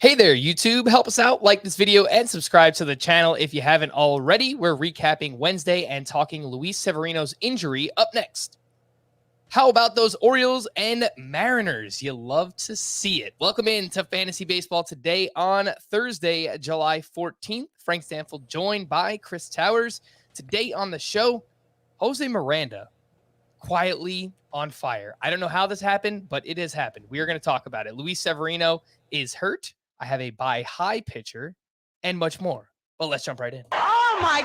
Hey there, YouTube. Help us out, like this video, and subscribe to the channel if you haven't already. We're recapping Wednesday and talking Luis Severino's injury up next. How about those Orioles and Mariners? You love to see it. Welcome into Fantasy Baseball today on Thursday, July 14th. Frank Stampfl joined by Chris Towers. Today on the show, Jose Miranda quietly on fire. I don't know how this happened, but it has happened. We are going to talk about it. Luis Severino is hurt. I have a buy high pitcher and much more. But let's jump right in. Oh my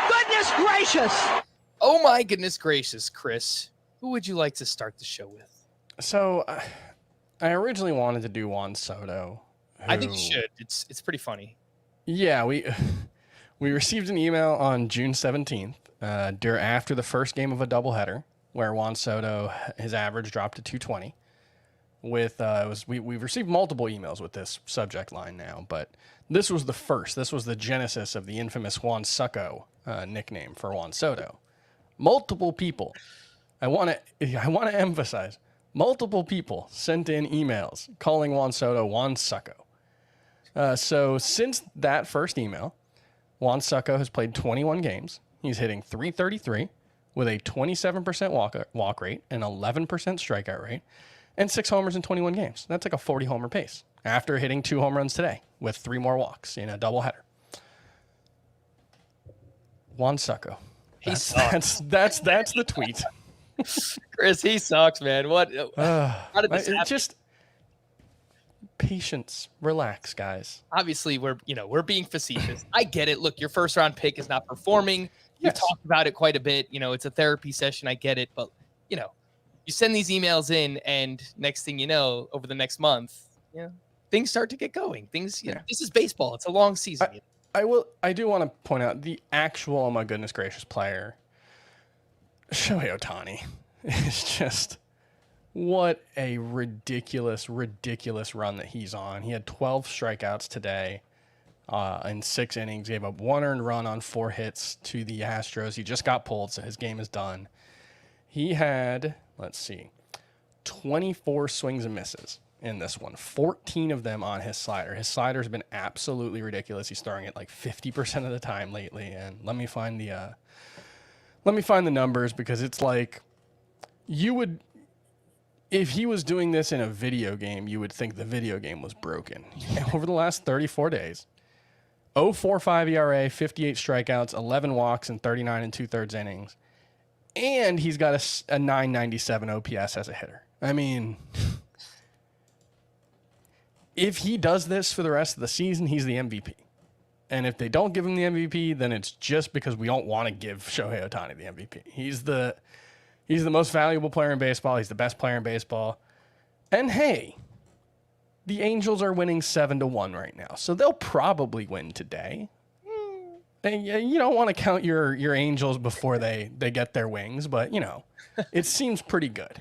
goodness gracious. Oh my goodness gracious, Chris. Who would you like to start the show with? So I originally wanted to do Juan Soto. I think you should. It's pretty funny. Yeah, we received an email on June 17th, after the first game of a doubleheader, where Juan Soto, his average dropped to 220. We've received multiple emails with this subject line now, but this was the first. This was the genesis of the infamous Juan Sucko nickname for Juan Soto. Multiple people. I want to emphasize, multiple people sent in emails calling Juan Soto Juan Sucko. So since that first email, Juan Sucko has played 21 games. He's hitting .333 with a 27% walk rate, an 11% strikeout rate, and 6 homers in 21 games. That's like a 40 homer pace after hitting 2 home runs today with 3 more walks in a doubleheader. Juan Sucko. That's the tweet. Chris, he sucks, man. What? How did this happen? Just patience, relax, guys. Obviously, we're being facetious. I get it. Look, your first round pick is not performing. You've talked about it quite a bit. It's a therapy session. I get it, but you send these emails in, and next thing you know, over the next month, things start to get going. This is baseball. It's a long season. I do want to point out the actual, oh my goodness gracious, player, Shohei Ohtani. It's just, what a ridiculous run that he's on. He had 12 strikeouts today in 6 innings, gave up 1 earned run on 4 hits to the Astros. He just got pulled, so his game is done. He had, 24 swings and misses in this one, 14 of them on his slider. His slider's been absolutely ridiculous. He's throwing it like 50% of the time lately. And let me find the numbers, because it's like, if he was doing this in a video game, you would think the video game was broken. Over the last 34 days, 0.45 ERA, 58 strikeouts, 11 walks, and 39 2/3 innings. And he's got a 997 OPS as a hitter. I mean, if he does this for the rest of the season, he's the MVP. And if they don't give him the MVP, then it's just because we don't want to give Shohei Ohtani the MVP. He's the most valuable player in baseball. He's the best player in baseball. And hey, the Angels are winning 7-1 right now, so they'll probably win today. And you don't want to count your Angels before they get their wings, but it seems pretty good.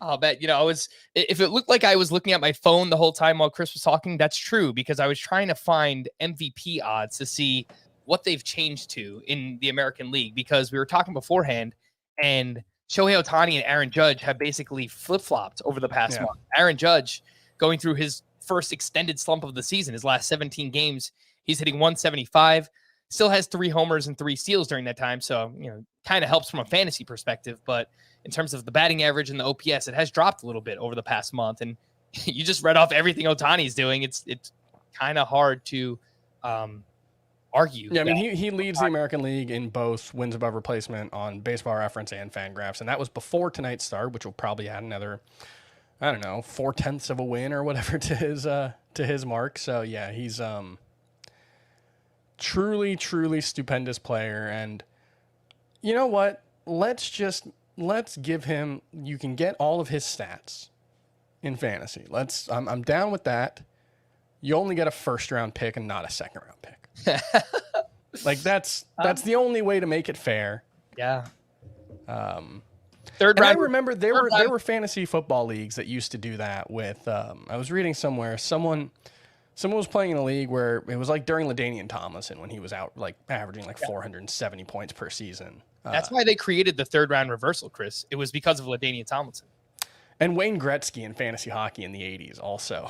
I'll bet, if it looked like I was looking at my phone the whole time while Chris was talking, that's true, because I was trying to find MVP odds to see what they've changed to in the American League, because we were talking beforehand, and Shohei Ohtani and Aaron Judge have basically flip-flopped over the past month. Aaron Judge going through his first extended slump of the season, his last 17 games, he's hitting 175, still has 3 homers and 3 steals during that time. So, kind of helps from a fantasy perspective, but in terms of the batting average and the OPS, it has dropped a little bit over the past month. And you just read off everything Ohtani's doing. It's kind of hard to argue. Yeah, I mean, he leads the American League in both wins above replacement on Baseball Reference and Fangraphs, and that was before tonight's start, which will probably add another, 4/10 of a win or whatever to his mark. So yeah, he's truly stupendous player. And you know what? Let's give him, you can get all of his stats in fantasy. I'm down with that. You only get a first round pick and not a second round pick. That's the only way to make it fair. Yeah. Third round. I remember there were fantasy football leagues that used to do that with, I was reading somewhere, someone was playing in a league where it was like during LaDainian Tomlinson when he was out averaging 470 points per season. That's why they created the third round reversal, Chris. It was because of LaDainian Tomlinson. And Wayne Gretzky in fantasy hockey in the 80s also.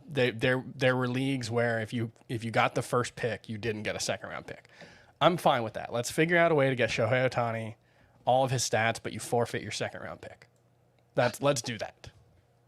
There were leagues where if you got the first pick, you didn't get a second round pick. I'm fine with that. Let's figure out a way to get Shohei Ohtani, all of his stats, but you forfeit your second round pick. Let's do that.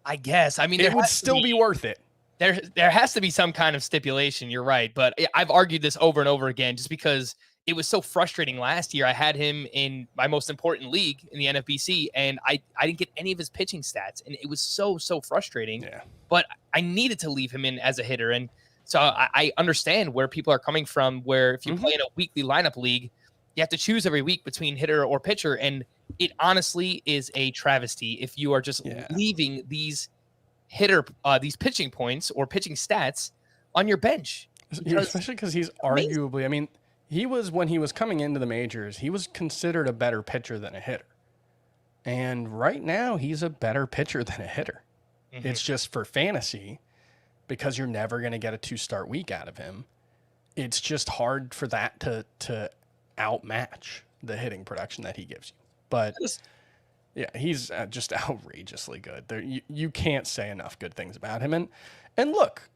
I guess. I mean, it would still be worth it. There has to be some kind of stipulation. You're right. But I've argued this over and over again just because it was so frustrating last year. I had him in my most important league in the NFBC, and I didn't get any of his pitching stats. And it was so frustrating. Yeah. But I needed to leave him in as a hitter. And so I understand where people are coming from, where if you play in a weekly lineup league, you have to choose every week between hitter or pitcher. And it honestly is a travesty if you are just leaving these these pitching points or pitching stats on your bench. Especially because he's arguably, I mean, when he was coming into the majors, he was considered a better pitcher than a hitter. And right now, he's a better pitcher than a hitter. Mm-hmm. It's just for fantasy, because you're never going to get a 2-start week out of him. It's just hard for that to outmatch the hitting production that he gives you. But yeah, he's just outrageously good. You can't say enough good things about him. And look,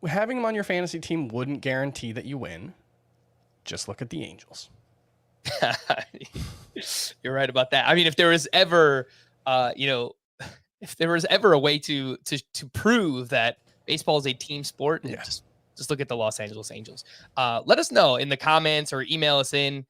having him on your fantasy team wouldn't guarantee that you win. Just look at the Angels. You're right about that. I mean, if there was ever, if there was ever a way to prove that baseball is a team sport, just look at the Los Angeles Angels. Let us know in the comments or email us in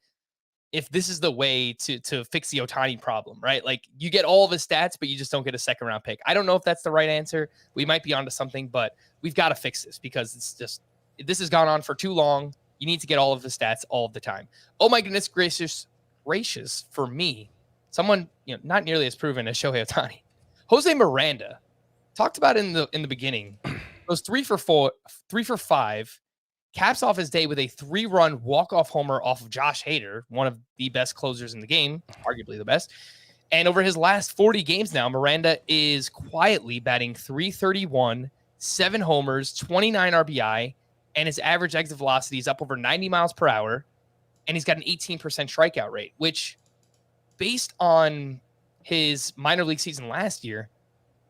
if this is the way to fix the Ohtani problem, right? Like, you get all of his stats, but you just don't get a second round pick. I don't know if that's the right answer. We might be onto something, but we've got to fix this because this has gone on for too long. You need to get all of the stats all of the time. Oh my goodness gracious for me. Someone, not nearly as proven as Shohei Ohtani. Jose Miranda, talked about in the beginning, goes 3 for 5, caps off his day with a 3-run walk-off homer off of Josh Hader, one of the best closers in the game, arguably the best. And over his last 40 games now, Miranda is quietly batting .331, 7 homers, 29 RBI, and his average exit velocity is up over 90 miles per hour, and he's got an 18% strikeout rate, which, based on his minor league season last year,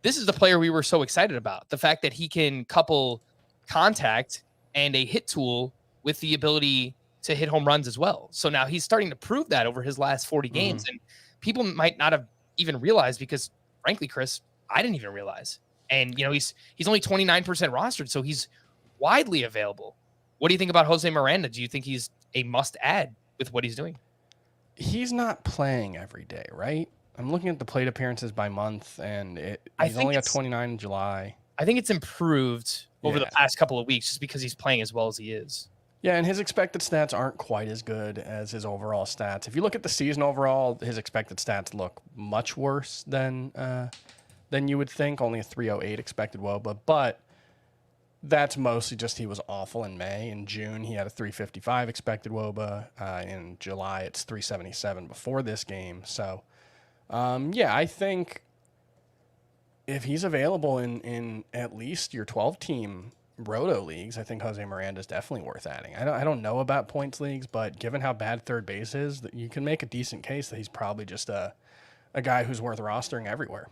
this is the player we were so excited about. The fact that he can couple contact and a hit tool with the ability to hit home runs as well. So now he's starting to prove that over his last 40 games, and people might not have even realized because, frankly, Chris, I didn't even realize. And, he's only 29% rostered, so he's widely available. What do you think about Jose Miranda? Do you think he's a must-add with what he's doing? He's not playing every day, right? I'm looking at the plate appearances by month, and he's only got 29 in July. I think it's improved over the past couple of weeks just because he's playing as well as he is. Yeah, and his expected stats aren't quite as good as his overall stats. If you look at the season overall, his expected stats look much worse than you would think. Only a 308 expected WOBA, but that's mostly just he was awful in May. In June, he had a 355 expected WOBA. In July, it's 377 before this game. So, I think if he's available in at least your 12-team roto leagues, I think Jose Miranda is definitely worth adding. I don't know about points leagues, but given how bad third base is, that you can make a decent case that he's probably just a guy who's worth rostering everywhere.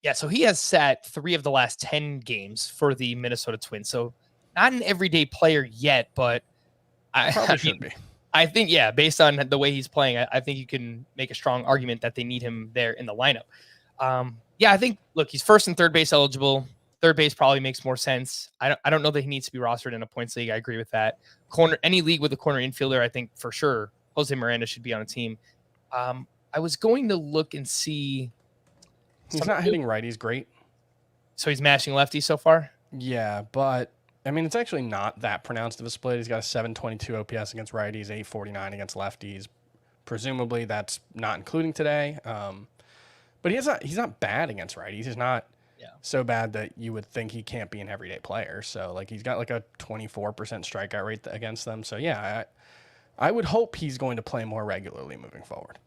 Yeah, so he has sat 3 of the last 10 games for the Minnesota Twins. So not an everyday player yet, but I should be. I think, based on the way he's playing, I think you can make a strong argument that they need him there in the lineup. I think, look, he's first and third base eligible. Third base probably makes more sense. I don't know that he needs to be rostered in a points league. I agree with that. Any league with a corner infielder, I think for sure Jose Miranda should be on a team. I was going to look and see. He's not hitting righties great. So he's mashing lefties so far? Yeah, but I mean, it's actually not that pronounced of a split. He's got a 722 OPS against righties, 849 against lefties. Presumably that's not including today. But he's not bad against righties. He's not so bad that you would think he can't be an everyday player. So he's got a 24% strikeout rate against them. So I would hope he's going to play more regularly moving forward.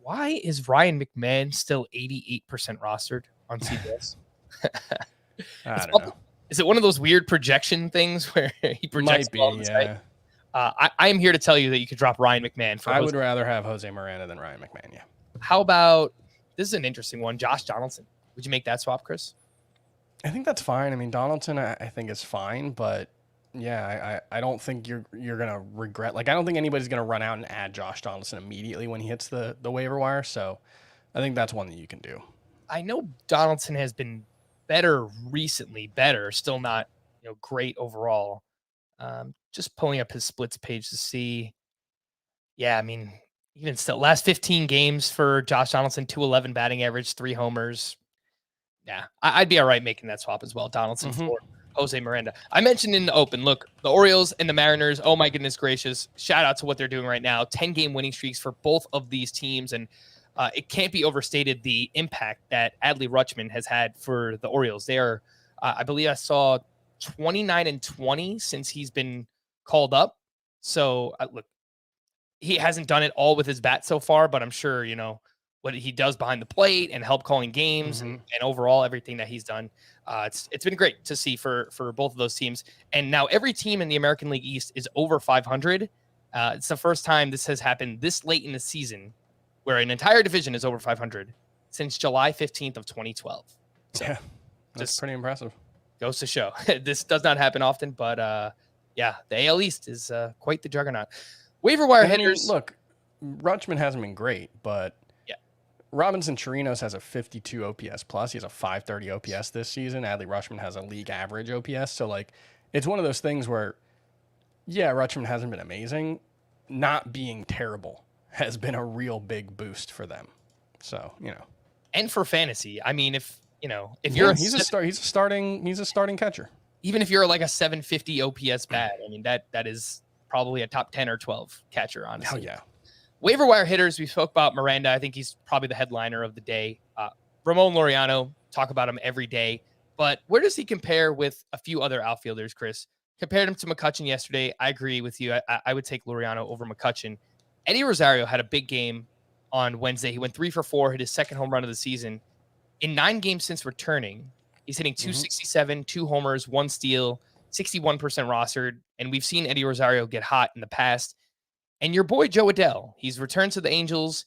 Why is Ryan McMahon still 88% rostered on CBS? I don't know. Is it one of those weird projection things where he projects? Might be, yeah. I am here to tell you that you could drop Ryan McMahon. I would rather have Jose Miranda than Ryan McMahon, yeah. How about, this is an interesting one, Josh Donaldson. Would you make that swap, Chris? I think that's fine. I mean, Donaldson, I think is fine, but yeah, I don't think you're gonna regret. Like, I don't think anybody's gonna run out and add Josh Donaldson immediately when he hits the waiver wire. So, I think that's one that you can do. I know Donaldson has been better recently. Still not great overall. Just pulling up his splits page to see. Yeah, I mean, even still, last 15 games for Josh Donaldson, 211 batting average, 3 homers. Yeah, I'd be all right making that swap as well. Donaldson for Jose Miranda. I mentioned in the open, look, the Orioles and the Mariners, oh my goodness gracious, shout out to what they're doing right now. 10-game winning streaks for both of these teams, and it can't be overstated the impact that Adley Rutschman has had for the Orioles. They are, I believe I saw 29-20 since he's been called up. So, look, he hasn't done it all with his bat so far, but I'm sure, what he does behind the plate and help calling games and overall everything that he's done. It's been great to see for both of those teams. And now every team in the American League East is over 500. It's the first time this has happened this late in the season where an entire division is over 500 since July 15th of 2012. So yeah, that's pretty impressive. Goes to show. This does not happen often, but yeah, the AL East is quite the juggernaut. Waiver wire hitters. Look, Rutschman hasn't been great, but Robinson Chirinos has a 52 OPS plus. He has a 530 OPS this season. Adley Rutschman has a league average OPS. So, like, it's one of those things where, yeah, Rutschman hasn't been amazing. Not being terrible has been a real big boost for them. So, and for fantasy, I mean, if he's a starting catcher. Even if you're like a 750 OPS bat, I mean, that is probably a top 10 or 12 catcher, honestly. Oh yeah. Waiver wire hitters, we spoke about Miranda. I think he's probably the headliner of the day. Ramon Laureano, talk about him every day. But where does he compare with a few other outfielders, Chris? Compared him to McCutchen yesterday. I agree with you. I would take Laureano over McCutchen. Eddie Rosario had a big game on Wednesday. He went 3 for 4, hit his second home run of the season. In 9 games since returning, he's hitting 267, 2 homers, 1 steal, 61% rostered. And we've seen Eddie Rosario get hot in the past. And your boy, Joe Adell, he's returned to the Angels.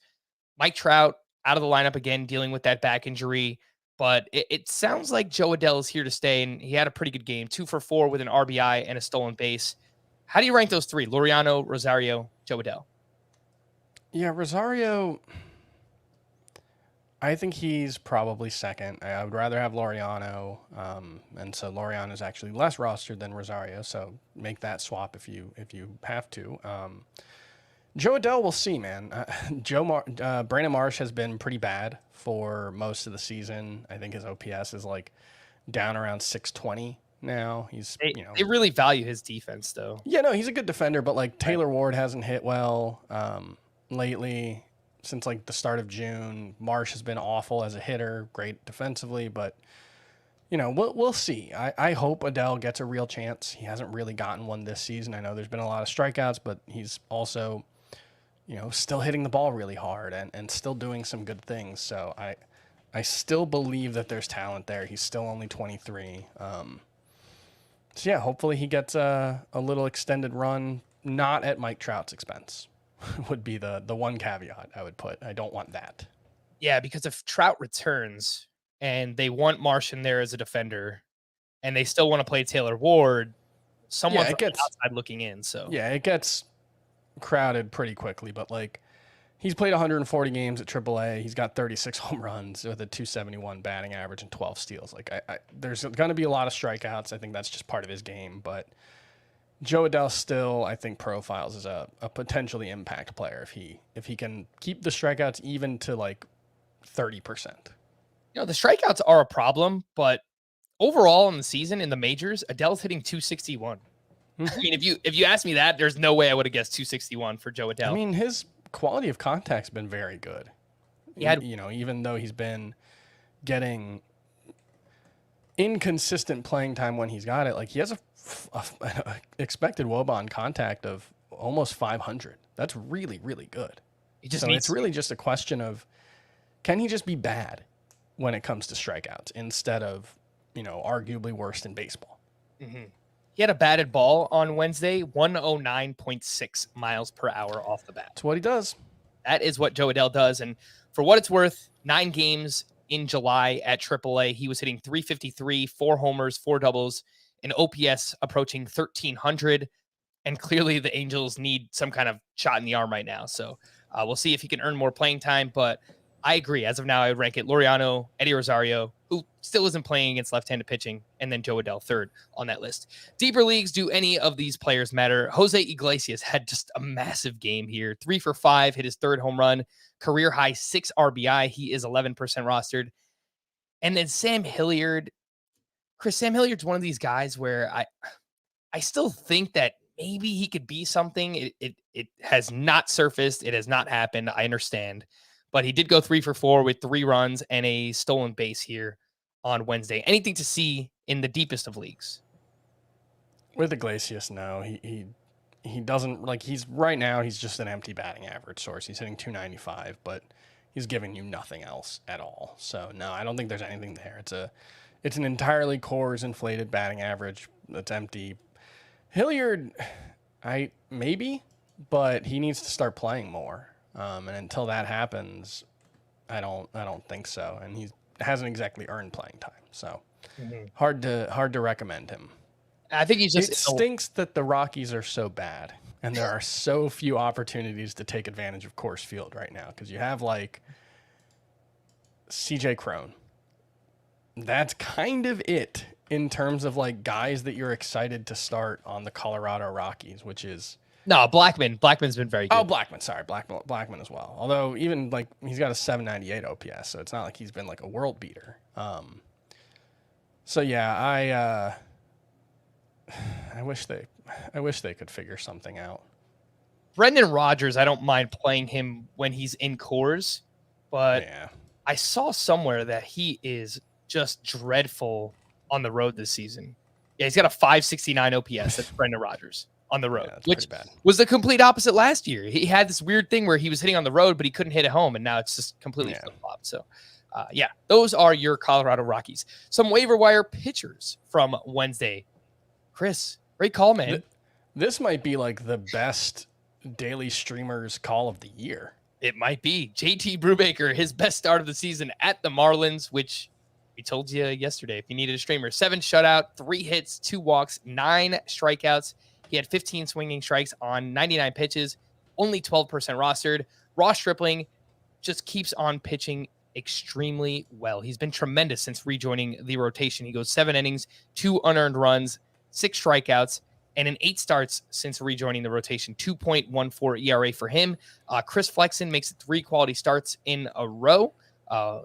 Mike Trout out of the lineup again, dealing with that back injury. But it sounds like Joe Adell is here to stay, and he had a pretty good game, 2 for 4 with an RBI and a stolen base. How do you rank those 3? Laureano, Rosario, Joe Adell? Yeah, Rosario, I think he's probably second. I would rather have Laureano, and so Laureano is actually less rostered than Rosario, so make that swap if you have to. Joe Adell, we'll see, man. Brandon Marsh has been pretty bad for most of the season. I think his OPS is like down around 620 now. They really value his defense, though. Yeah, no, he's a good defender, but like Taylor Ward hasn't hit well lately. Since like the start of June, Marsh has been awful as a hitter, great defensively, but we'll see. I hope Adell gets a real chance. He hasn't really gotten one this season. I know there's been a lot of strikeouts, but he's also still hitting the ball really hard and still doing some good things. So I still believe that there's talent there. He's still only 23. So yeah, hopefully he gets a little extended run, not at Mike Trout's expense. Would be the one caveat I would put. I don't want that. Yeah, because if Trout returns and they want Marsh in there as a defender and they still want to play Taylor Ward, someone's outside looking in. So yeah, it gets crowded pretty quickly, but like he's played 140 games at AAA. He's got 36 home runs with a 271 batting average and 12 steals. Like there's going to be a lot of strikeouts. I think that's just part of his game, but Joe Adell still, I think, profiles as a potentially impact player if he can keep the strikeouts even to like 30%. The strikeouts are a problem, but overall in the season in the majors, Adell's hitting 261. I mean, if you ask me that, there's no way I would have guessed 261 for Joe Adell. I mean, his quality of contact's been very good. Even though he's been getting inconsistent playing time when he's got it, like he has a expected WOBA on contact of almost 500. That's really, really good. It's really just a question of, can he just be bad when it comes to strikeouts instead of, arguably worst in baseball? Mm-hmm. He had a batted ball on Wednesday, 109.6 miles per hour off the bat. That's what he does. That is what Joe Adell does. And for what it's worth, 9 games in July at AAA. He was hitting 353, 4 homers, 4 doubles, and OPS approaching 1,300. And clearly the Angels need some kind of shot in the arm right now. So we'll see if he can earn more playing time. But I agree. As of now, I would rank it Laureano, Eddie Rosario, who still isn't playing against left-handed pitching, and then Joe Adell third on that list. Deeper leagues, do any of these players matter? Jose Iglesias had just a massive game here. 3 for 5, hit his 3rd home run, career high 6 RBI. He is 11% rostered. And then Sam Hilliard. Chris, Sam Hilliard's one of these guys where I still think that maybe he could be something. It has not surfaced. It has not happened. I understand. But he did go 3 for 4 with 3 runs and a stolen base here on Wednesday. Anything to see in the deepest of leagues? With Iglesias, no. He doesn't, like, he's right now, he's just an empty batting average source. He's hitting 295, but he's giving you nothing else at all. So, no, I don't think there's anything there. It's an entirely Coors inflated batting average that's empty. Hilliard, maybe, but he needs to start playing more. And until that happens, I don't think so. And he hasn't exactly earned playing time, so hard to recommend him. I think he's just. It stinks that the Rockies are so bad, and there are so few opportunities to take advantage of Coors Field right now because you have like CJ Cron. That's kind of it in terms of like guys that you're excited to start on the Colorado Rockies, which is. No, Blackman. Blackman's been very good. Oh, Blackman. Sorry, Blackman as well. Although even like he's got a 798 OPS, so it's not like he's been like a world beater. So yeah, I wish they could figure something out. Brendan Rodgers, I don't mind playing him when he's in Coors, but yeah. I saw somewhere that he is just dreadful on the road this season. Yeah, he's got a 569 OPS. That's Brendan Rodgers. On the road, which was the complete opposite last year. He had this weird thing where he was hitting on the road, but he couldn't hit at home, and now it's just completely flip-flopped. So, those are your Colorado Rockies. Some waiver wire pitchers from Wednesday. Chris, great call, man. This might be like the best daily streamers call of the year. It might be. JT Brubaker, his best start of the season at the Marlins, which we told you yesterday if you needed a streamer. 7 shutout, 3 hits, 2 walks, 9 strikeouts. He had 15 swinging strikes on 99 pitches, only 12% rostered. Ross Stripling just keeps on pitching extremely well. He's been tremendous since rejoining the rotation. He goes 7 innings, 2 unearned runs, 6 strikeouts, and in 8 starts since rejoining the rotation. 2.14 ERA for him. Chris Flexen makes it 3 quality starts in a row.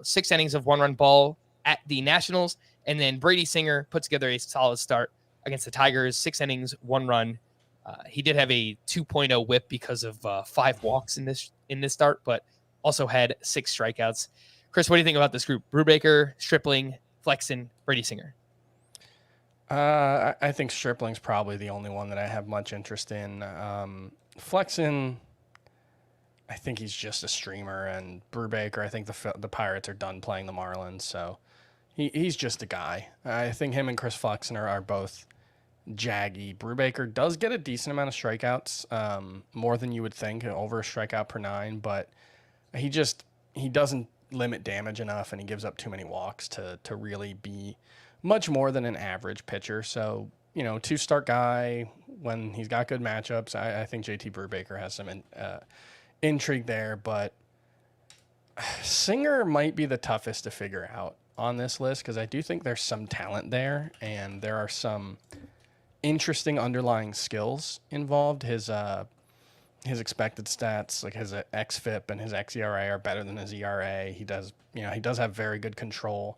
6 innings of 1-run ball at the Nationals. And then Brady Singer put together a solid start against the Tigers, 6 innings, 1 run. He did have a 2.0 whip because of 5 walks in this start, but also had 6 strikeouts. Chris, what do you think about this group? Brubaker, Stripling, Flexen, Brady Singer. I think Stripling's probably the only one that I have much interest in. Flexen, I think he's just a streamer, and Brubaker, I think the Pirates are done playing the Marlins, so he's just a guy. I think him and Chris Flexen are both jaggy. Brubaker does get a decent amount of strikeouts, more than you would think, over a strikeout per 9, but he doesn't limit damage enough, and he gives up too many walks to really be much more than an average pitcher. So, 2-start guy when he's got good matchups. I think JT Brubaker has some intrigue there, but Singer might be the toughest to figure out on this list because I do think there's some talent there, and there are some interesting underlying skills involved. His expected stats, like his xFIP and his xERA, are better than his ERA. He does have very good control.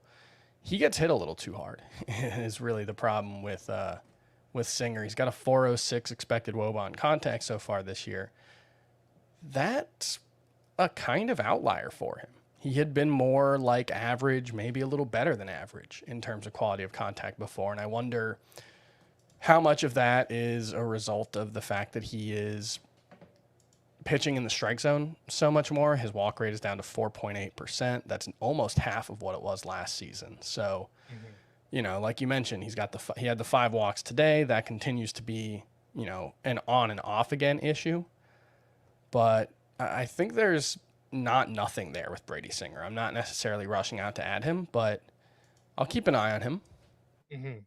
He gets hit a little too hard is really the problem with Singer. He's got a 406 expected WOBA on contact so far this year. That's a kind of outlier for him. He had been more like average, maybe a little better than average in terms of quality of contact before. And I wonder how much of that is a result of the fact that he is pitching in the strike zone so much more. His walk rate is down to 4.8%. That's almost half of what it was last season. So, like you mentioned, he had the 5 walks today. That continues to be, an on and off again issue. But I think there's not nothing there with Brady Singer. I'm not necessarily rushing out to add him, but I'll keep an eye on him. Mm-hmm.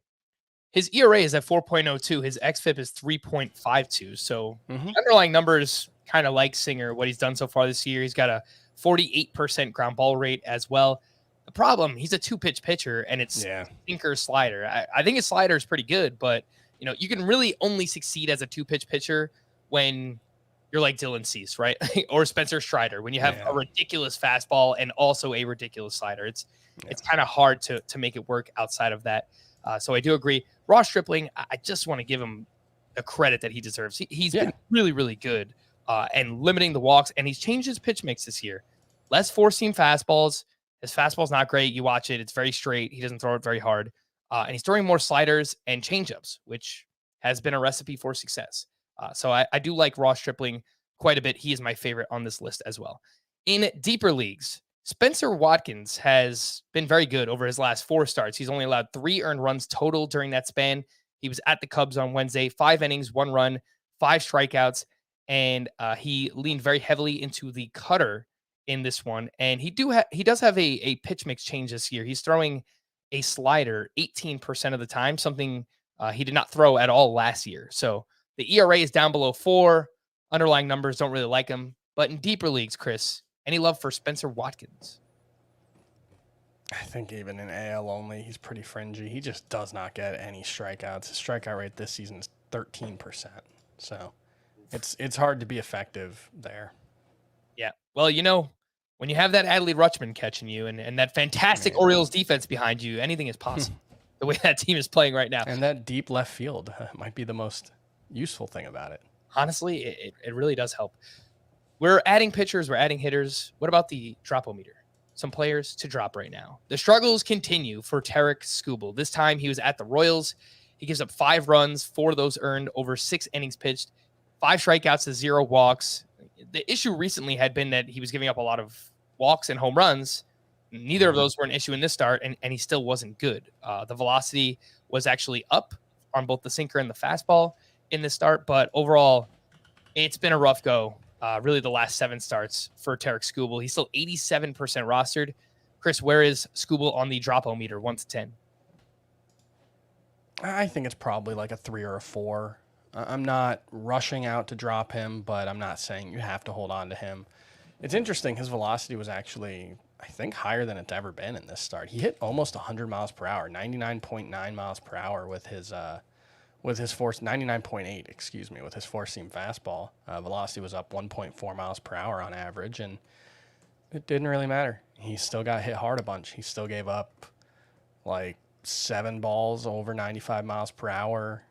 His ERA is at 4.02. His xFIP is 3.52. So the underlying numbers kind of like Singer, what he's done so far this year. He's got a 48% ground ball rate as well. The problem, he's a 2-pitch pitcher, and it's sinker slider. I think his slider is pretty good, but you can really only succeed as a 2-pitch pitcher when you're like Dylan Cease, right? Or Spencer Strider, when you have a ridiculous fastball and also a ridiculous slider. It's kind of hard to make it work outside of that. So I do agree. Ross Stripling, I just want to give him the credit that he deserves. He's been really, really good and limiting the walks, and he's changed his pitch mix this year. Less four-seam fastballs. His fastball's not great. You watch it. It's very straight. He doesn't throw it very hard. And he's throwing more sliders and changeups, which has been a recipe for success. So I do like Ross Stripling quite a bit. He is my favorite on this list as well. In deeper leagues, Spencer Watkins has been very good over his last 4 starts. He's only allowed 3 earned runs total during that span. He was at the Cubs on Wednesday, 5 innings, 1 run, 5 strikeouts, and he leaned very heavily into the cutter in this one. And he does have a pitch mix change this year. He's throwing a slider 18% of the time, something he did not throw at all last year. So the ERA is down below 4. Underlying numbers don't really like him. But in deeper leagues, Chris, any love for Spencer Watkins? I think even in AL only, he's pretty fringy. He just does not get any strikeouts. His strikeout rate this season is 13%. So it's hard to be effective there. Yeah. Well, when you have that Adley Rutschman catching you and that fantastic Orioles defense behind you, anything is possible. The way that team is playing right now. And that deep left field might be the most useful thing about it. Honestly, it really does help. We're adding pitchers, we're adding hitters. What about the drop-o-meter? Some players to drop right now. The struggles continue for Tarik Skubal. This time he was at the Royals. He gives up 5 runs, 4 of those earned, over 6 innings pitched, 5 strikeouts to 0 walks. The issue recently had been that he was giving up a lot of walks and home runs. Neither of those were an issue in this start, and he still wasn't good. The velocity was actually up on both the sinker and the fastball in this start, but overall, it's been a rough go. Really the last 7 starts for Tarik Skubal. He's still 87% rostered. Chris, where is Skubal on the drop-o-meter, 1 to 10? I think it's probably like a 3 or a 4. I'm not rushing out to drop him, but I'm not saying you have to hold on to him. It's interesting. His velocity was actually, I think, higher than it's ever been in this start. He hit almost 100 miles per hour, 99.9 miles per hour with his 99.8, excuse me, with his four-seam fastball. Velocity was up 1.4 miles per hour on average, and it didn't really matter. He still got hit hard a bunch. He still gave up like 7 balls over 95 miles per hour.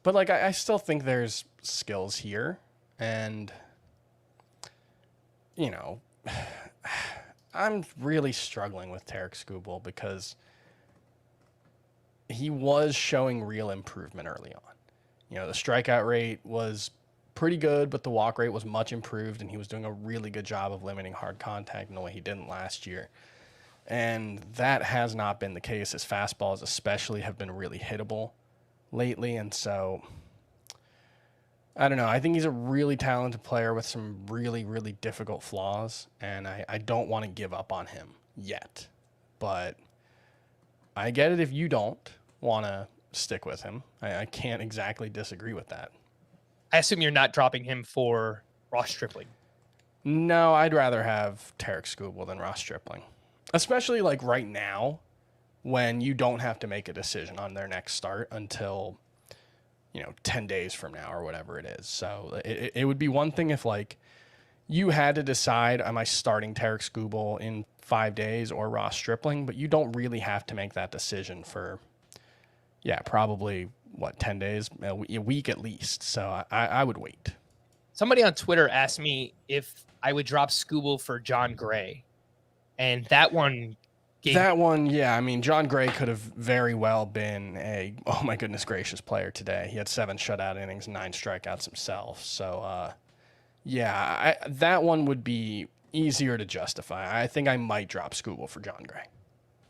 But like I still think there's skills here, and I'm really struggling with Tarik Skubal because he was showing real improvement early on. The strikeout rate was pretty good, but the walk rate was much improved, and he was doing a really good job of limiting hard contact in the way he didn't last year. And that has not been the case. His fastballs especially have been really hittable lately, and so I don't know. I think he's a really talented player with some really, really difficult flaws, and I don't want to give up on him yet. But I get it if you don't want to stick with him. I can't exactly disagree with that. I assume you're not dropping him for Ross Stripling. No, I'd rather have Tarik Skubal than Ross Stripling, especially like right now when you don't have to make a decision on their next start until 10 days from now or whatever it is. So it would be one thing if like you had to decide, am I starting Tarik Skubal in 5 days or Ross Stripling? But you don't really have to make that decision for, probably 10 days, a week at least. So I would wait. Somebody on Twitter asked me if I would drop Skubal for Jon Gray, and that one. I mean, Jon Gray could have very well been a, oh my goodness gracious, player today. He had 7 shutout innings, 9 strikeouts himself. So, that one would be easier to justify. I think I might drop Skubal for Jon Gray.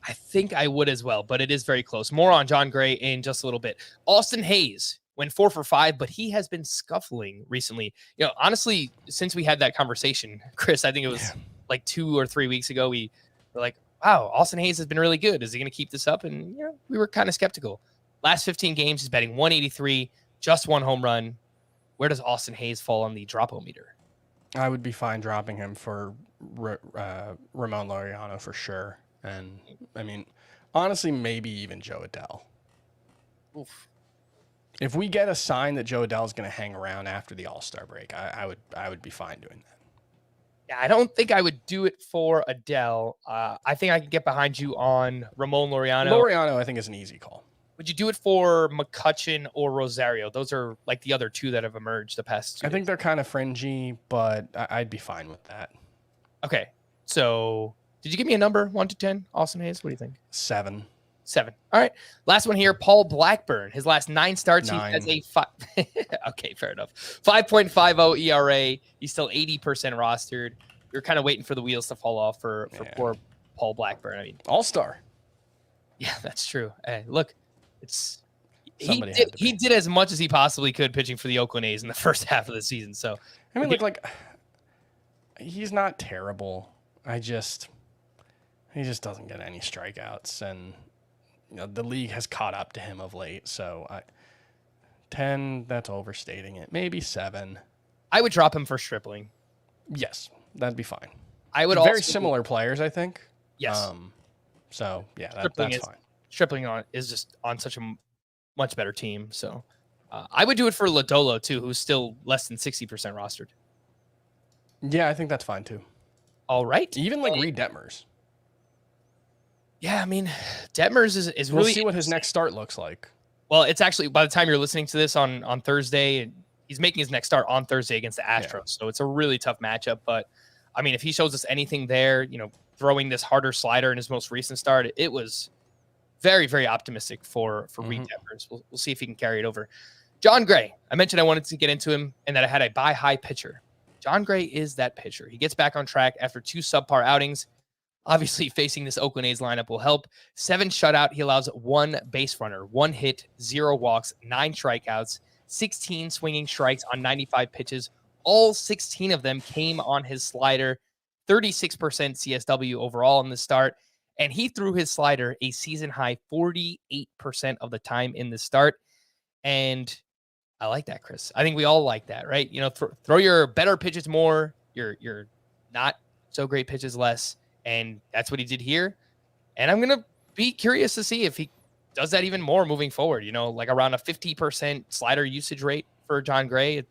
I think I would as well, but it is very close. More on Jon Gray in just a little bit. Austin Hayes went 4 for 5, but he has been scuffling recently. Honestly, since we had that conversation, Chris, I think it was like 2 or 3 weeks ago, we were like, wow, Austin Hayes has been really good. Is he going to keep this up? And we were kind of skeptical. Last 15 games, he's batting 183, just 1 home run. Where does Austin Hayes fall on the drop-o-meter? I would be fine dropping him for Ramon Laureano for sure. And, I mean, honestly, maybe even Joe Adell. Oof. If we get a sign that Joe Adell is going to hang around after the All-Star break, I would be fine doing that. Yeah, I don't think I would do it for Adell. I think I could get behind you on Ramon Laureano. Laureano, I think, is an easy call. Would you do it for McCutchen or Rosario? Those are like the other 2 that have emerged the past 2 I think they're kind of fringy, but I'd be fine with that. Okay. So did you give me a number, 1 to 10, Austin Hayes? What do you think? 7. 7. All right. Last one here, Paul Blackburn. His last 9 starts, 9. he has a 5. Okay, fair enough. 5.50 ERA. He's still 80% rostered. You're kind of waiting for the wheels to fall off for poor Paul Blackburn. I mean, All-Star. Yeah, that's true. Hey, look, he did as much as he possibly could pitching for the Oakland A's in the first half of the season. So I mean, he's not terrible. He just doesn't get any strikeouts, and the league has caught up to him of late. So 10, that's overstating it. Maybe 7. I would drop him for Stripling. Yes, that'd be fine. I would very similar players, I think. Yes. So yeah, that's fine. Stripling is just on such a much better team. So I would do it for Lodolo too, who's still less than 60% rostered. Yeah, I think that's fine too. All right. Even like Reed Detmers. Yeah, I mean, Detmers is really. We'll see what his next start looks like. Well, it's actually, by the time you're listening to this on Thursday, he's making his next start on Thursday against the Astros. Yeah. So it's a really tough matchup. But I mean, if he shows us anything there, throwing this harder slider in his most recent start, it was very, very optimistic for Reed Detmers. We'll see if he can carry it over. Jon Gray. I mentioned I wanted to get into him and that I had a buy high pitcher. Jon Gray is that pitcher. He gets back on track after 2 subpar outings. Obviously, facing this Oakland A's lineup will help. 7 shutout. He allows 1 base runner, 1 hit, 0 walks, 9 strikeouts, 16 swinging strikes on 95 pitches. All 16 of them came on his slider. 36% CSW overall in the start. And he threw his slider a season high 48% of the time in the start. And I like that, Chris. I think we all like that, right? Throw your better pitches more, your not so great pitches less. And that's what he did here. And I'm going to be curious to see if he does that even more moving forward, like around a 50% slider usage rate for Jon Gray.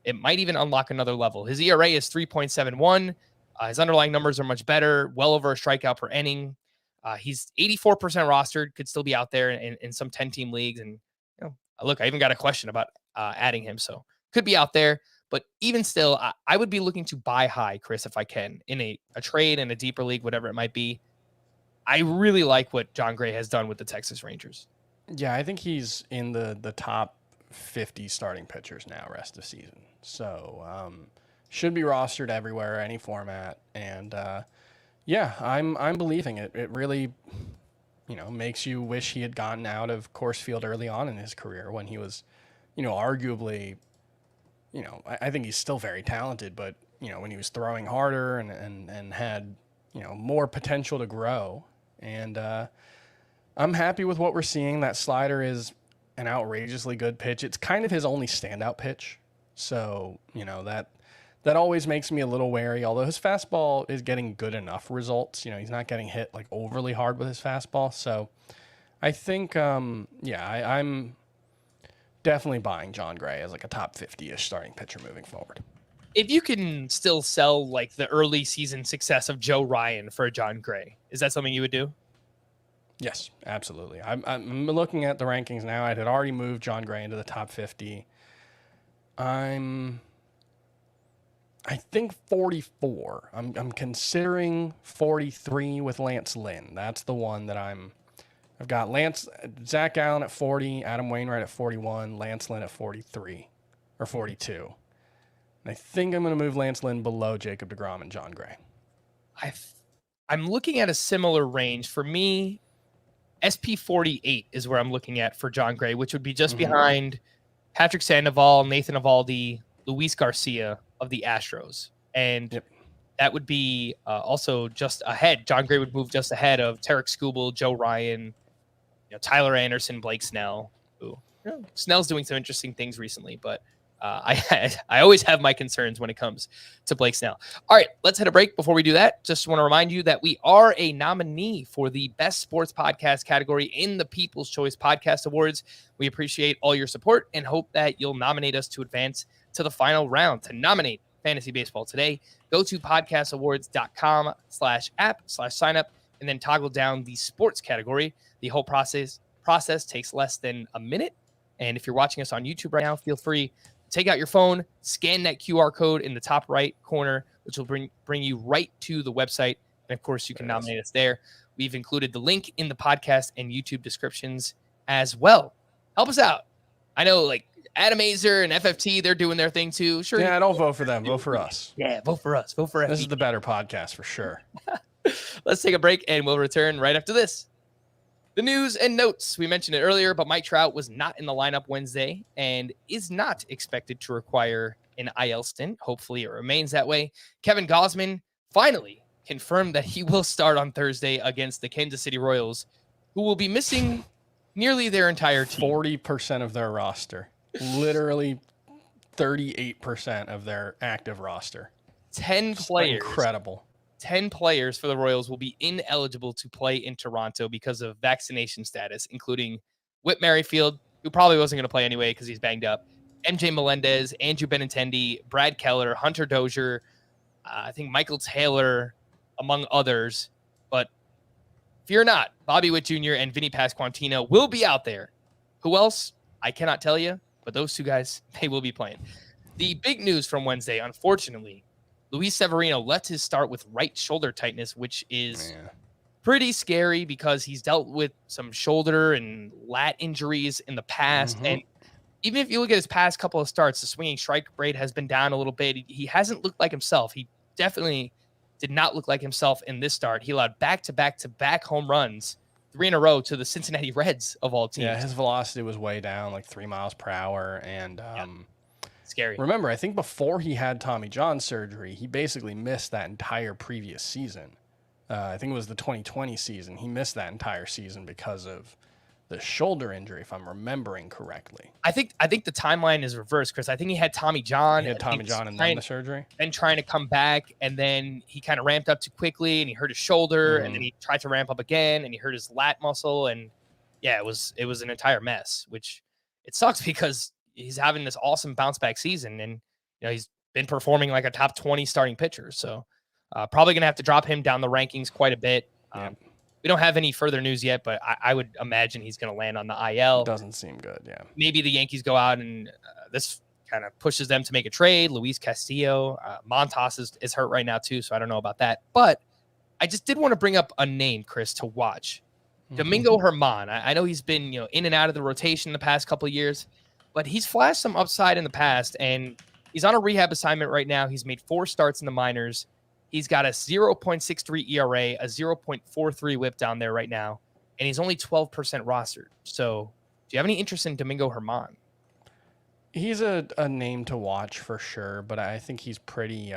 It might even unlock another level. His ERA is 3.71. His underlying numbers are much better, well over a strikeout per inning. He's 84% rostered, could still be out there in some 10-team leagues. And look, I even got a question about adding him, so could be out there. But even still, I would be looking to buy high, Chris, if I can, in a trade, in a deeper league, whatever it might be. I really like what Jon Gray has done with the Texas Rangers. Yeah, I think he's in the top 50 starting pitchers now, rest of season. So should be rostered everywhere, any format. And yeah, I'm believing it. It really, makes you wish he had gotten out of Coors Field early on in his career when he was, arguably, I think he's still very talented, but, when he was throwing harder and had, more potential to grow. And I'm happy with what we're seeing. That slider is an outrageously good pitch. It's kind of his only standout pitch. So, that always makes me a little wary, although his fastball is getting good enough results. He's not getting hit like overly hard with his fastball. So I think, I'm definitely buying Jon Gray as like a top 50-ish starting pitcher moving forward. If you can still sell like the early season success of Joe Ryan for Jon Gray, is that something you would do? Yes, absolutely. I'm looking at the rankings now. I had already moved Jon Gray into the top 50. I think 44. I'm considering 43 with Lance Lynn. That's the one that I've got Zach Allen at 40, Adam Wainwright at 41, Lance Lynn at 43 or 42. And I think I'm going to move Lance Lynn below Jacob deGrom and Jon Gray. I'm looking at a similar range. For me, SP 48 is where I'm looking at for Jon Gray, which would be just behind Patrick Sandoval, Nathan Eovaldi, Luis Garcia of the Astros. And that would be also just ahead. Jon Gray would move just ahead of Tarek Skubal, Joe Ryan, Tyler Anderson, Blake Snell. Who, Snell's doing some interesting things recently, but I always have my concerns when it comes to Blake Snell. All right, let's hit a break. Before we do that, just want to remind you that we are a nominee for the Best Sports Podcast category in the People's Choice Podcast Awards. We appreciate all your support and hope that you'll nominate us to advance to the final round. To nominate Fantasy Baseball today, go to podcastawards.com/app/signup and then toggle down the sports category. The whole process takes less than a minute. And if you're watching us on YouTube right now, feel free take out your phone, scan that QR code in the top right corner, which will bring you right to the website. And of course, you can nominate us there. We've included the link in the podcast and YouTube descriptions as well. Help us out. I know like Adam Azer and FFT, they're doing their thing too. Sure. Yeah, don't vote for them. Vote for us. Yeah, vote for us. Vote for us. This is the better podcast for sure. Let's take a break and we'll return right after this. The news and notes. We mentioned it earlier, but Mike Trout was not in the lineup Wednesday and is not expected to require an IL stint. Hopefully it remains that way. Kevin Gausman finally confirmed that he will start on Thursday against the Kansas City Royals, who will be missing nearly their entire team. 40% of their roster. Literally 38% of their active roster. 10 players. Incredible. 10 players for the Royals will be ineligible to play in Toronto because of vaccination status, including Whit Merrifield, who probably wasn't going to play anyway because he's banged up, MJ Melendez, Andrew Benintendi, Brad Keller, Hunter Dozier, I think Michael Taylor, among others. But fear not, Bobby Witt Jr. and Vinny Pasquantino will be out there. Who else? I cannot tell you, but those two guys, they will be playing. The big news from Wednesday, unfortunately, Luis Severino left his start with right shoulder tightness, which is pretty scary because he's dealt with some shoulder and lat injuries in the past. And even if you look at his past couple of starts, the swinging strike rate has been down a little bit. He hasn't looked like himself. He definitely did not look like himself in this start. He allowed back-to-back home runs, 3 in a row to the Cincinnati Reds of all teams. Yeah, his velocity was way down, like 3 miles per hour. And scary. Remember, I think before he had Tommy John surgery, he basically missed that entire previous season. I think it was the 2020 season. He missed that entire season because of the shoulder injury, if I'm remembering correctly. I think the timeline is reversed, Chris. I think he had Tommy John. He had Tommy John and then the surgery. And trying to come back, and then he kind of ramped up too quickly, and he hurt his shoulder, and then he tried to ramp up again, and he hurt his lat muscle, and yeah, it was an entire mess, which it sucks because he's having this awesome bounce back season, and he's been performing like a top 20 starting pitcher. So probably going to have to drop him down the rankings quite a bit. We don't have any further news yet, but I would imagine he's going to land on the IL. Doesn't seem good. Yeah. Maybe the Yankees go out and this kind of pushes them to make a trade. Luis Castillo, Montas is hurt right now too. So I don't know about that, but I just did want to bring up a name, Chris, to watch. Domingo Germán. I know he's been, in and out of the rotation the past couple of years, but he's flashed some upside in the past, and he's on a rehab assignment right now. He's made 4 starts in the minors. He's got a 0.63 ERA, a 0.43 whip down there right now, and he's only 12% rostered. So do you have any interest in Domingo Germán? He's a name to watch for sure, but I think he's pretty...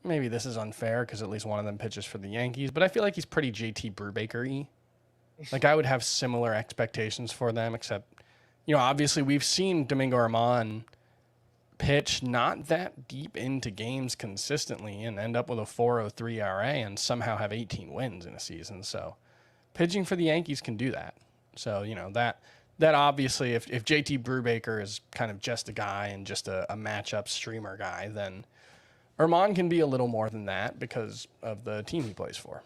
maybe this is unfair because at least one of them pitches for the Yankees, but I feel like he's pretty JT Brubaker-y. Like, I would have similar expectations for them, except, obviously we've seen Domingo Germán pitch not that deep into games consistently and end up with a 4.03 ERA and somehow have 18 wins in a season. So pitching for the Yankees can do that. So, that obviously, if JT Brubaker is kind of just a guy and just a matchup streamer guy, then Germán can be a little more than that because of the team he plays for.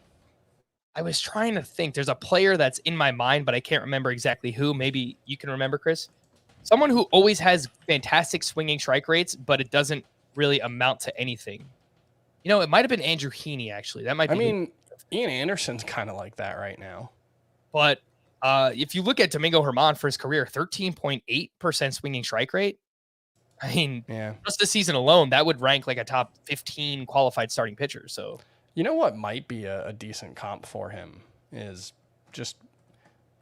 I was trying to think. There's a player that's in my mind, but I can't remember exactly who. Maybe you can remember, Chris. Someone who always has fantastic swinging strike rates, but it doesn't really amount to anything. It might have been Andrew Heaney, actually. That might be. I mean, Ian Anderson's kind of like that right now. But if you look at Domingo Germán for his career, 13.8% swinging strike rate. I mean, just this season alone, that would rank like a top 15 qualified starting pitcher. So, what might be a decent comp for him is just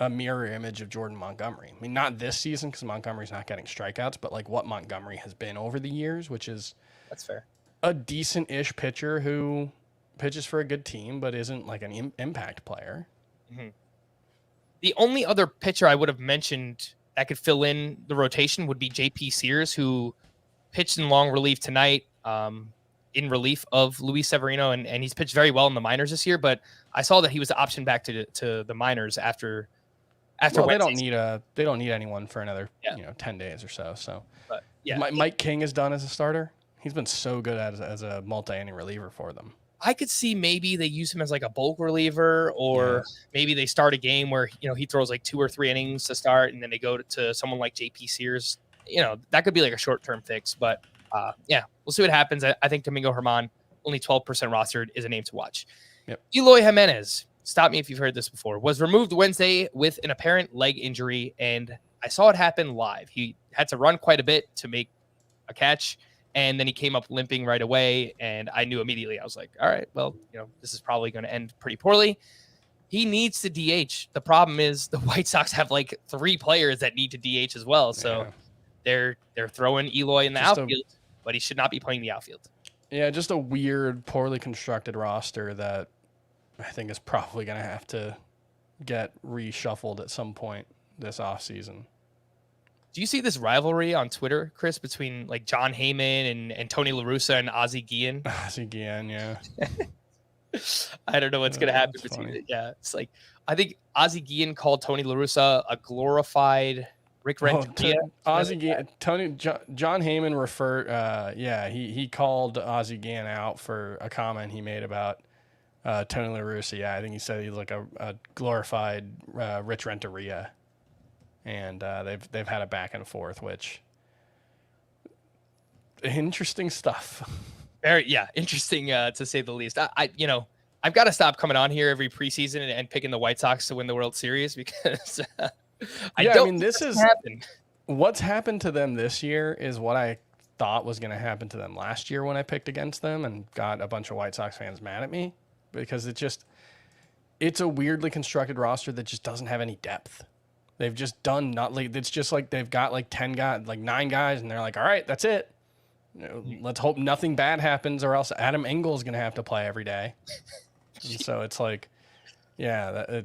a mirror image of Jordan Montgomery. I mean, not this season because Montgomery's not getting strikeouts, but like what Montgomery has been over the years, which is That's fair. a decent-ish pitcher who pitches for a good team, but isn't like an impact player. Mm-hmm. The only other pitcher I would have mentioned that could fill in the rotation would be JP Sears, who pitched in long relief tonight, in relief of Luis Severino, and he's pitched very well in the minors this year. But I saw that he was optioned back to the minors after. Well, they don't need anyone for another 10 days or so. So, but yeah, Mike King is done as a starter. He's been so good as a multi-inning reliever for them. I could see maybe they use him as like a bulk reliever, or maybe they start a game where he throws like 2 or 3 innings to start, and then they go to someone like JP Sears. That could be like a short-term fix, but we'll see what happens. I think Domingo Germán, only 12% rostered, is a name to watch. Yep. Eloy Jimenez, stop me if you've heard this before, was removed Wednesday with an apparent leg injury, and I saw it happen live. He had to run quite a bit to make a catch, and then he came up limping right away, and I knew immediately. I was like, all right, well, this is probably going to end pretty poorly. He needs to DH. The problem is the White Sox have like 3 players that need to DH as well, so they're throwing Eloy in the outfield, but he should not be playing the outfield. Yeah, just a weird, poorly constructed roster that I think is probably going to have to get reshuffled at some point this offseason. Do you see this rivalry on Twitter, Chris, between like Jon Heyman and Tony La Russa and Ozzie Guillen? Ozzie Guillen, yeah. I don't know what's going to happen between it. Yeah, it's like I think Ozzie Guillen called Tony La Russa a glorified Rick Renteria. Ozzie Guillen, Jon Heyman referred. He called Ozzie Guillen out for a comment he made about Tony La Russa. Yeah, I think he said he's like a glorified Rich Renteria. And they've had a back and forth, which interesting stuff. Very interesting to say the least. I've got to stop coming on here every preseason and picking the White Sox to win the World Series because what's happened to them this year is what I thought was going to happen to them last year when I picked against them and got a bunch of White Sox fans mad at me because it's a weirdly constructed roster that just doesn't have any depth. They've just done it's just like they've got like 10 guys, like 9 guys, and they're like, all right, that's it. Let's hope nothing bad happens, or else Adam Engel is going to have to play every day. And so it's like, I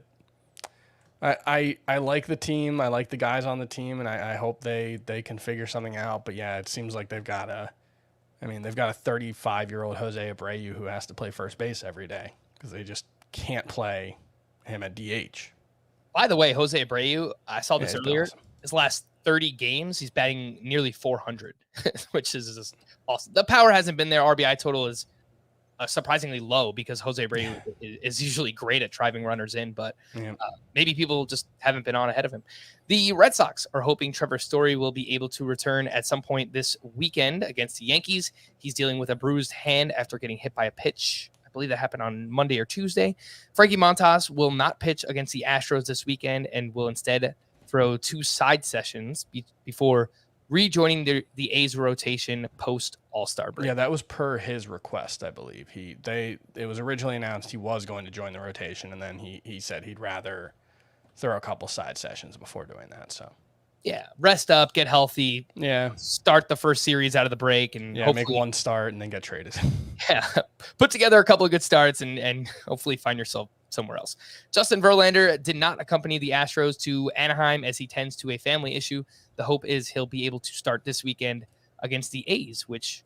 like the team. I like the guys on the team, and I hope they can figure something out. But yeah, it seems like they've got a 35-year-old Jose Abreu who has to play first base every day because they just can't play him at DH. By the way, Jose Abreu, I saw this earlier. Awesome. His last 30 games, he's batting nearly 400, which is just awesome. The power hasn't been there. RBI total is surprisingly low because Jose Abreu is usually great at driving runners in, but maybe people just haven't been on ahead of him. The Red Sox are hoping Trevor Story will be able to return at some point this weekend against the Yankees. He's dealing with a bruised hand after getting hit by a pitch. I believe that happened on Monday or Tuesday. Frankie Montas will not pitch against the Astros this weekend and will instead throw 2 side sessions before rejoining the A's rotation post All-Star break. Yeah, that was per his request, I believe. It was originally announced he was going to join the rotation, and then he said he'd rather throw a couple side sessions before doing that. So yeah, rest up, get healthy. Yeah, start the first series out of the break, and make one start and then get traded. Yeah, put together a couple of good starts and hopefully find yourself somewhere else. Justin Verlander did not accompany the Astros to Anaheim as he tends to a family issue. The hope is he'll be able to start this weekend against the A's, which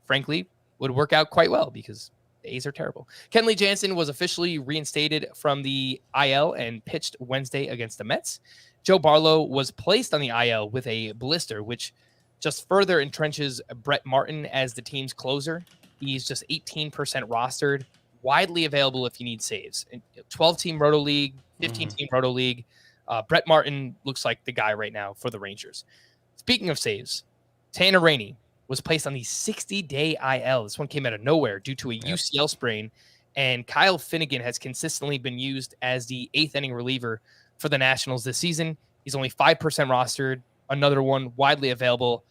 frankly would work out quite well because the A's are terrible. Kenley Jansen was officially reinstated from the IL and pitched Wednesday against the Mets. Joe Barlow was placed on the IL with a blister, which just further entrenches Brett Martin as the team's closer. He's just 18% rostered, widely available if you need saves. 12-team Roto League, 15-team Roto League. Brett Martin looks like the guy right now for the Rangers. Speaking of saves, Tanner Rainey was placed on the 60-day IL. This one came out of nowhere due to a UCL sprain, and Kyle Finnegan has consistently been used as the 8th inning reliever for the Nationals this season. He's only 5% rostered. Another one widely available.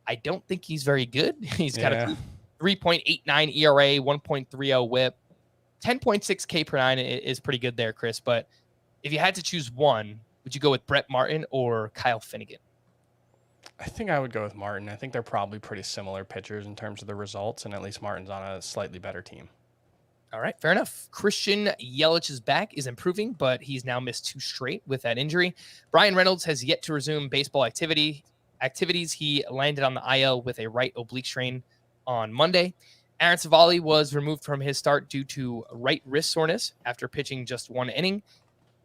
I don't think he's very good. He's got a 3.89 ERA, 1.30 whip, 10.6 K per 9 is pretty good there, Chris. But If you had to choose one, would you go with Brett Martin or Kyle Finnegan? I think I would go with Martin. I think they're probably pretty similar pitchers in terms of the results, and at least Martin's on a slightly better team. All right, fair enough. Christian Yelich's back is improving, but he's now missed 2 straight with that injury. Brian Reynolds has yet to resume baseball activities. He landed on the IL with a right oblique strain on Monday. Aaron Savali was removed from his start due to right wrist soreness after pitching just 1 inning.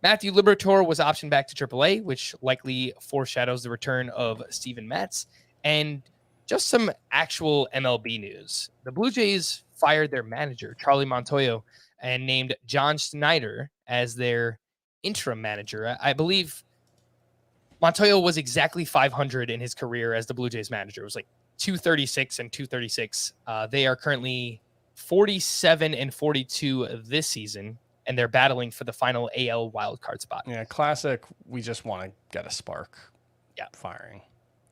Matthew Liberatore was optioned back to AAA, which likely foreshadows the return of Steven Matz. And just some actual MLB news. The Blue Jays fired their manager, Charlie Montoyo, and named John Schneider as their interim manager. I believe Montoyo was exactly 500 in his career as the Blue Jays manager. It was like 236 and 236. They are currently 47 and 42 this season, and they're battling for the final AL wildcard spot. Yeah, classic. We just want to get a spark. Yeah. Firing.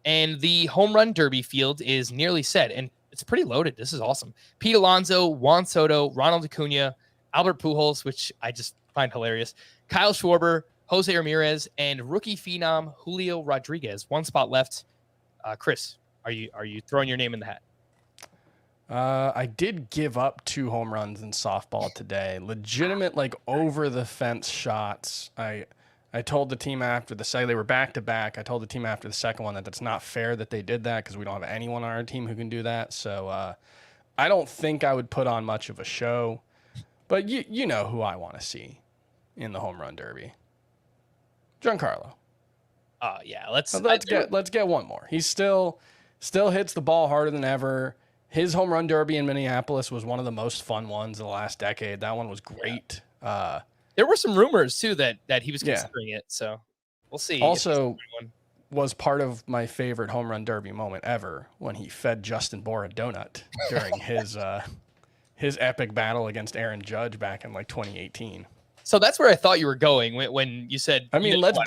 And the home run derby field is nearly set, and it's pretty loaded. This is awesome. Pete Alonso, Juan Soto, Ronald Acuna, Albert Pujols, which I just find hilarious, Kyle Schwarber, Jose Ramirez, and rookie phenom Julio Rodriguez. 1 spot left. Chris, are you throwing your name in the hat? I did give up 2 home runs in softball today. Legitimate, like, over the fence shots. I told the team after they were back to back. I told the team after the second one that that's not fair that they did that because we don't have anyone on our team who can do that. So I don't think I would put on much of a show, but you know who I want to see in the home run derby. Giancarlo. Yeah. Let's get one more. He still hits the ball harder than ever. His home run derby in Minneapolis was one of the most fun ones of the last decade. That one was great. Yeah. There were some rumors too that he was considering it, so we'll see. Also, was part of my favorite home run derby moment ever when he fed Justin Bohr a donut during his epic battle against Aaron Judge back in like 2018. So that's where I thought you were going when you said. I mean, let's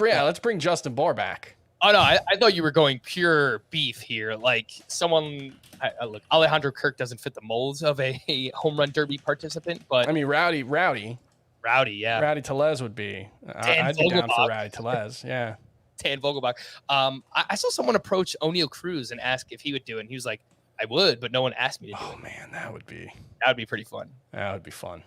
bring Justin Bohr back. Oh no, I thought you were going pure beef here, like someone. Look, Alejandro Kirk doesn't fit the molds of a home run derby participant, but I mean, Rowdy, yeah. Rowdy Tellez would be. I'd be down for Rowdy Tellez, yeah. Dan Vogelbach. I saw someone approach O'Neal Cruz and ask if he would do it, and he was like, I would, but no one asked me to do it. Oh, man, that would be pretty fun. That would be fun.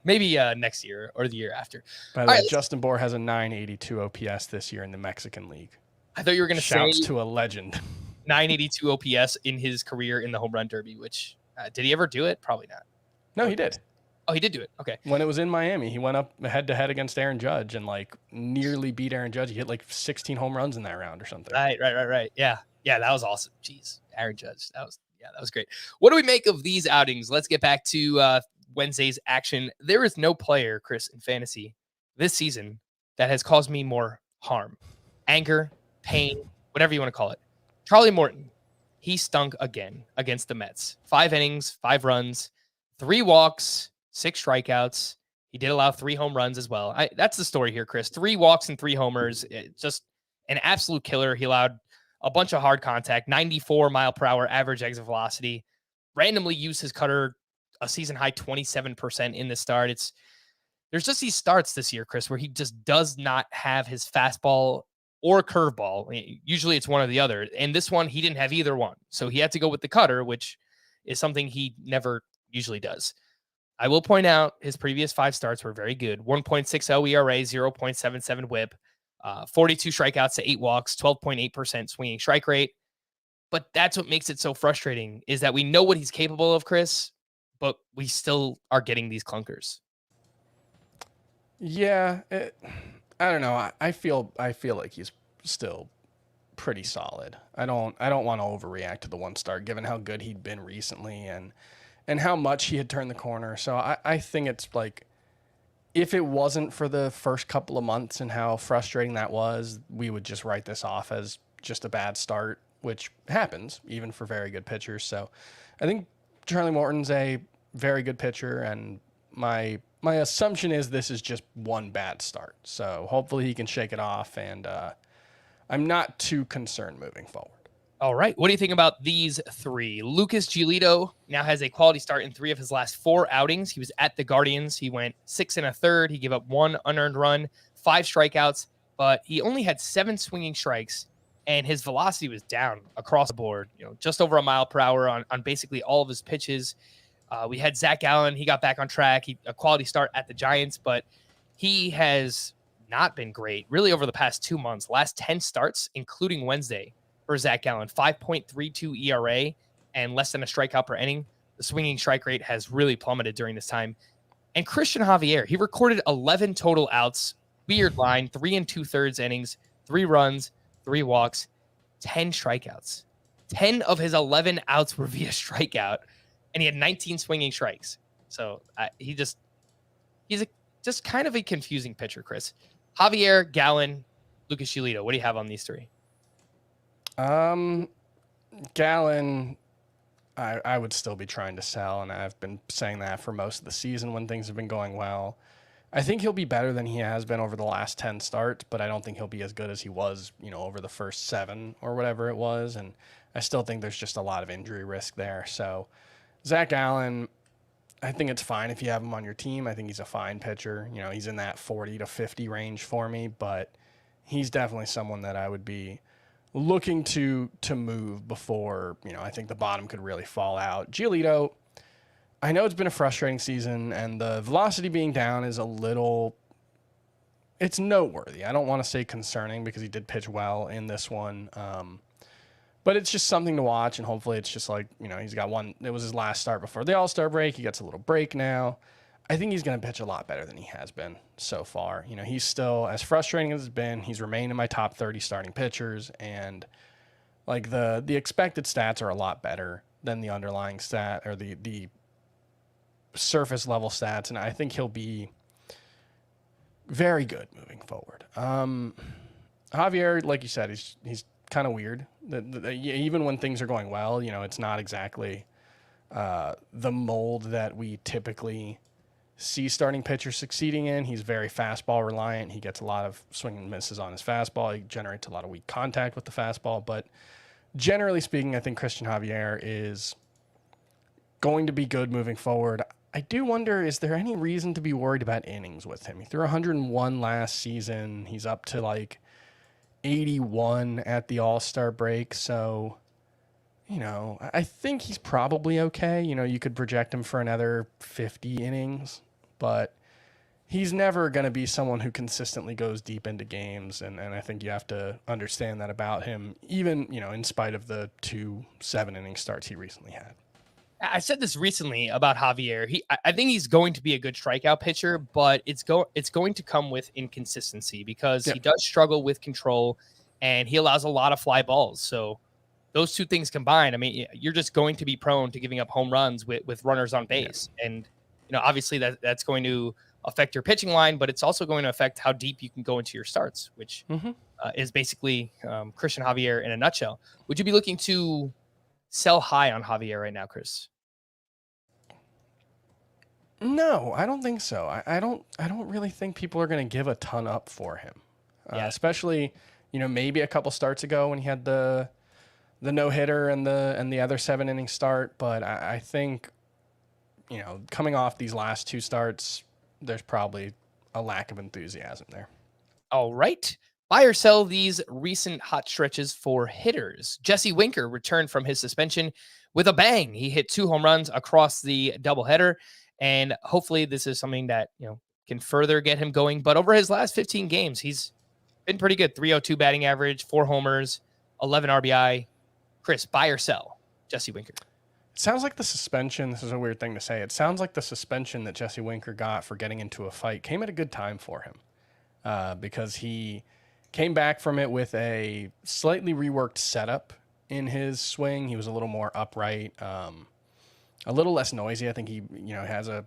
Maybe next year or the year after. By the way, Justin Bohr has a 982 OPS this year in the Mexican League. I thought you were going to say shouts to a legend. 982 OPS in his career in the home run derby, which did he ever do it? Probably not. No, he did. Oh, he did do it. Okay. When it was in Miami, he went up head to head against Aaron Judge and like nearly beat Aaron Judge. He hit like 16 home runs in that round or something. Right. Yeah, that was awesome. Jeez, Aaron Judge. That was great. What do we make of these outings? Let's get back to Wednesday's action. There is no player, Chris, in fantasy this season that has caused me more harm, anger, pain, whatever you want to call it. Charlie Morton, he stunk again against the Mets. 5 innings, 5 runs, 3 walks, 6 strikeouts. He did allow 3 home runs as well. That's the story here, Chris. 3 walks and 3 homers. Just an absolute killer. He allowed a bunch of hard contact, 94-mile-per-hour average exit velocity. Randomly used his cutter a season-high 27% in the start. There's just these starts this year, Chris, where he just does not have his fastball or curveball. Usually it's one or the other. And this one, he didn't have either one. So he had to go with the cutter, which is something he never usually does. I will point out his previous 5 starts were very good. 1.60 ERA, 0.77 whip, 42 strikeouts to 8 walks, 12.8% swinging strike rate. But that's what makes it so frustrating is that we know what he's capable of, Chris, but we still are getting these clunkers. Yeah, I don't know. I feel like he's still pretty solid. I don't want to overreact to the 1 start given how good he'd been recently and how much he had turned the corner. So I think it's like, if it wasn't for the first couple of months and how frustrating that was, we would just write this off as just a bad start, which happens even for very good pitchers. So I think Charlie Morton's a very good pitcher, and my assumption is this is just one bad start. So hopefully he can shake it off, and I'm not too concerned moving forward. All right. What do you think about these 3? Lucas Giolito now has a quality start in 3 of his last 4 outings. He was at the Guardians. He went 6 1/3. He gave up 1 unearned run, 5 strikeouts, but he only had 7 swinging strikes, and his velocity was down across the board, just over a mile per hour on basically all of his pitches. We had Zach Gallen. He got back on track. A quality start at the Giants, but he has not been great really over the past 2 months. Last 10 starts, including Wednesday, for Zach Gallen, 5.32 ERA and less than a strikeout per inning. The swinging strike rate has really plummeted during this time. And Christian Javier, he recorded 11 total outs, weird line, 3 2/3 innings, 3 runs, 3 walks, 10 strikeouts. 10 of his 11 outs were via strikeout, and he had 19 swinging strikes. So he's just kind of a confusing pitcher, Chris. Javier, Gallen, Lucas Giolito. What do you have on these 3? Gallen, I would still be trying to sell, and I've been saying that for most of the season when things have been going well. I think he'll be better than he has been over the last 10 starts, but I don't think he'll be as good as he was, over the first 7 or whatever it was. And I still think there's just a lot of injury risk there. So Zach Gallen, I think it's fine if you have him on your team. I think he's a fine pitcher. He's in that 40 to 50 range for me, but he's definitely someone that I would be looking to move before, I think the bottom could really fall out. Giolito, I know it's been a frustrating season, and the velocity being down is it's noteworthy. I don't want to say concerning because he did pitch well in this one. But it's just something to watch, and hopefully it's just like, he's got one. It was his last start before the All-Star break. He gets a little break now. I think he's going to pitch a lot better than he has been so far. He's still, as frustrating as it's been, he's remained in my top 30 starting pitchers, and like the expected stats are a lot better than the underlying stat or the surface level stats, and I think he'll be very good moving forward. Javier, like you said, he's kind of weird. Even when things are going well, it's not exactly the mold that we typically see starting pitchers succeeding in. He's very fastball reliant. He gets a lot of swing and misses on his fastball. He generates a lot of weak contact with the fastball. But generally speaking, I think Christian Javier is going to be good moving forward. I do wonder, is there any reason to be worried about innings with him? He threw 101 last season. He's up to like 81 at the All-Star break. So, I think he's probably okay. You could project him for another 50 innings, but he's never going to be someone who consistently goes deep into games. And I think you have to understand that about him, even, in spite of the 2 7-inning starts he recently had. I said this recently about Javier. I think he's going to be a good strikeout pitcher, but it's going to come with inconsistency because he does struggle with control and he allows a lot of fly balls. So those 2 things combined, I mean, you're just going to be prone to giving up home runs with runners on base. Yeah. And, obviously that's going to affect your pitching line, but it's also going to affect how deep you can go into your starts, which is basically Christian Javier in a nutshell. Would you be looking to sell high on Javier right now, Chris? No, I don't think so. I don't really think people are going to give a ton up for him. Especially, maybe a couple starts ago when he had the no-hitter and the other 7-inning start. But I think, coming off these last 2 starts, there's probably a lack of enthusiasm there. All right. Buy or sell these recent hot stretches for hitters. Jesse Winker returned from his suspension with a bang. He hit 2 home runs across the doubleheader. And hopefully this is something that, can further get him going. But over his last 15 games, he's been pretty good. 302 batting average, 4 homers, 11 RBI. Chris, buy or sell Jesse Winker? It sounds like the suspension, this is a weird thing to say, it sounds like the suspension that Jesse Winker got for getting into a fight came at a good time for him because he came back from it with a slightly reworked setup in his swing. He was a little more upright, a little less noisy. I think he, has a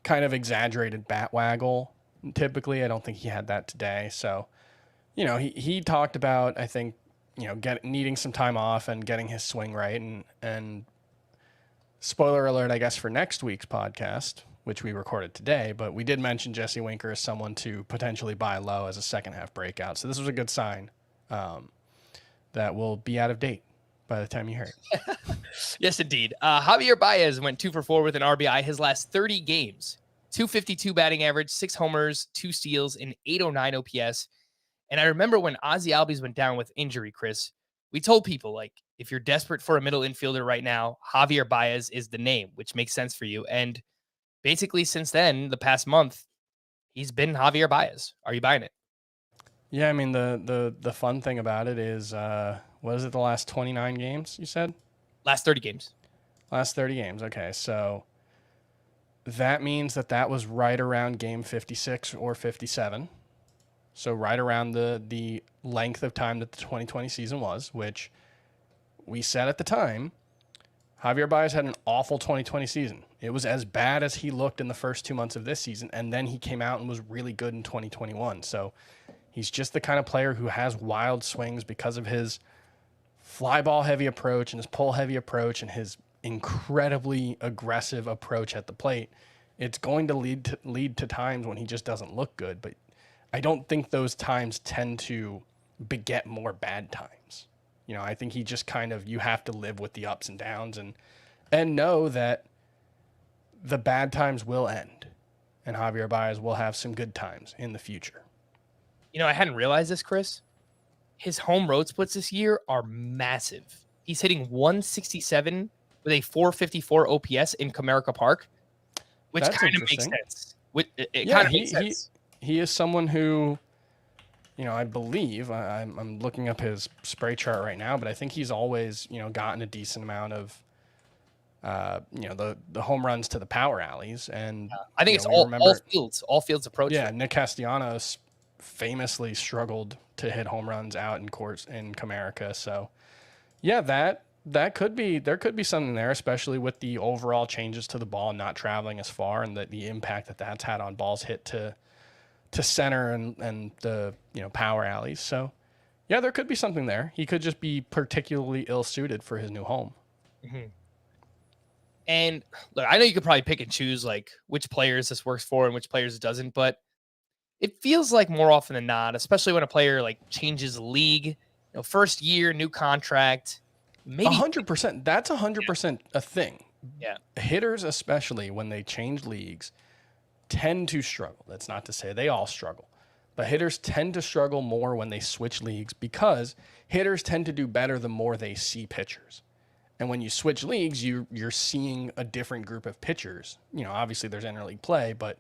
kind of exaggerated bat waggle. Typically, I don't think he had that today. So, he talked about, I think, needing some time off and getting his swing right. And spoiler alert, I guess, for next week's podcast, which we recorded today, but we did mention Jesse Winker as someone to potentially buy low as a second half breakout. So this was a good sign that will be out of date by the time you hear it. Yes, indeed. Javier Baez went 2 for 4 with an RBI his last 30 games. .252 batting average, 6 homers, 2 steals, and .809 OPS. And I remember when Ozzy Albies went down with injury, Chris, we told people, like, if you're desperate for a middle infielder right now, Javier Baez is the name, which makes sense for you. And basically since then, the past month, he's been Javier Baez. Are you buying it? Yeah, I mean, the fun thing about it is, what is it, the last 29 games, you said? Last 30 games. Last 30 games, okay. So that means that was right around game 56 or 57. So right around the length of time that the 2020 season was, which we said at the time, Javier Baez had an awful 2020 season. It was as bad as he looked in the first 2 months of this season, and then he came out and was really good in 2021. So he's just the kind of player who has wild swings because of his fly ball heavy approach and his pull heavy approach and his incredibly aggressive approach at the plate. It's going to lead to times when he just doesn't look good, but I don't think those times tend to beget more bad times. You know, I think he just kind of, you have to live with the ups and downs and know that the bad times will end and Javier Baez will have some good times in the future. You know, I hadn't realized this, Chris. His home road splits this year are massive. He's hitting 167 with a 454 OPS in Comerica Park, which kind of makes sense. It kind of makes sense. He is someone who, you know, I believe, I'm looking up his spray chart right now, but I think he's always, you know, gotten a decent amount of, you know, the home runs to the power alleys. And I think it's all fields approach. Yeah, Nick Castellanos famously struggled to hit home runs out in course in Comerica. So yeah, there could be something there, especially with the overall changes to the ball not traveling as far and the impact that that's had on balls hit to center and the, you know, power alleys. So yeah, there could be something there. He could just be particularly ill suited for his new home. Mm-hmm. And look, I know you could probably pick and choose like which players this works for and which players it doesn't, but it feels like more often than not, especially when a player like changes league, you know, first year, new contract, maybe 100%. That's 100% a thing. Yeah. Hitters, especially when they change leagues, tend to struggle. That's not to say they all struggle, but hitters tend to struggle more when they switch leagues because hitters tend to do better the more they see pitchers. And when you switch leagues, you're seeing a different group of pitchers. You know, obviously there's interleague play, but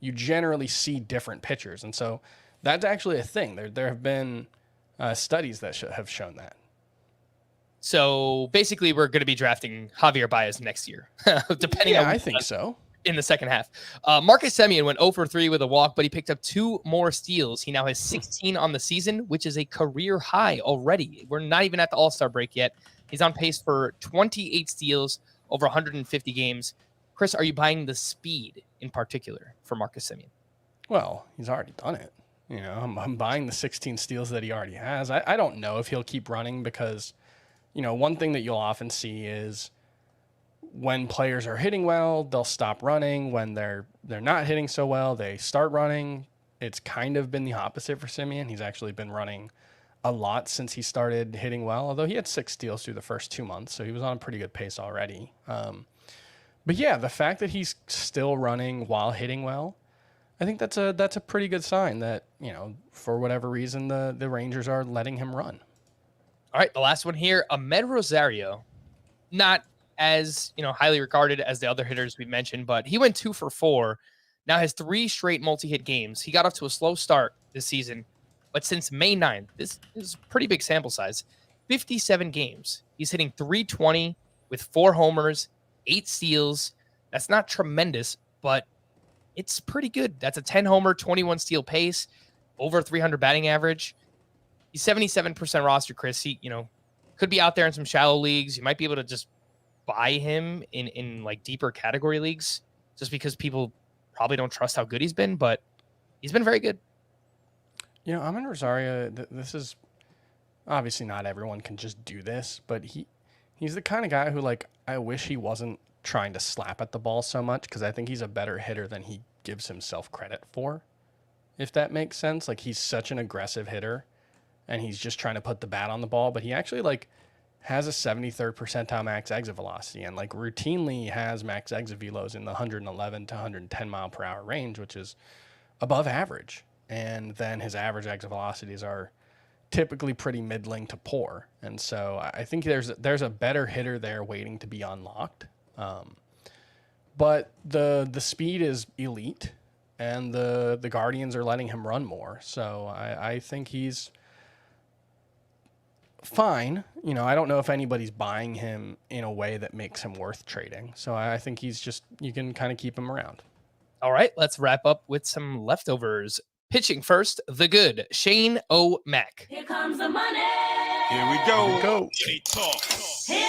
you generally see different pitchers. And so that's actually a thing. There have been studies that have shown that. So basically we're going to be drafting Javier Baez next year, depending on. I think so. In the second half. Marcus Semien went 0 for 3 with a walk, but he picked up 2 more steals. He now has 16 on the season, which is a career high already. We're not even at the All-Star break yet. He's on pace for 28 steals over 150 games. Chris, are you buying the speed in particular for Marcus Semien? Well, he's already done it. You know, I'm buying the 16 steals that he already has. I don't know if he'll keep running because, you know, one thing that you'll often see is when players are hitting well, they'll stop running. When they're not hitting so well, they start running. It's kind of been the opposite for Semien. He's actually been running a lot since he started hitting well, although he had 6 steals through the first 2 months, so he was on a pretty good pace already. But yeah, the fact that he's still running while hitting well, I think that's a pretty good sign that, you know, for whatever reason, the Rangers are letting him run. All right, the last one here, Ahmed Rosario, not as, you know, highly regarded as the other hitters we mentioned, but he went 2 for 4. Now has 3 straight multi-hit games. He got off to a slow start this season, but since May 9th, this is a pretty big sample size, 57 games. He's hitting .320 with 4 homers, 8 steals. That's not tremendous, but it's pretty good. That's a 10 homer, 21 steal pace, over 300 batting average. He's 77% roster, Chris. He, you know, could be out there in some shallow leagues. You might be able to just buy him in like deeper category leagues just because people probably don't trust how good he's been, but he's been very good. You know, Amin Rosario, this is obviously not everyone can just do this, but he's the kind of guy who, like, I wish he wasn't trying to slap at the ball so much because I think he's a better hitter than he gives himself credit for, if that makes sense. Like, he's such an aggressive hitter and he's just trying to put the bat on the ball, but he actually, like, has a 73rd percentile max exit velocity and like routinely has max exit velos in the 111 to 110 mile per hour range, which is above average. And then his average exit velocities are typically pretty middling to poor. And so I think there's a better hitter there waiting to be unlocked. But the speed is elite, and the Guardians are letting him run more. So I think he's fine. You know, I don't know if anybody's buying him in a way that makes him worth trading. So I think he's just, you can kind of keep him around. All right, let's wrap up with some leftovers. Pitching first, the good Shane O'Mac. Here comes the money. Here we go. Here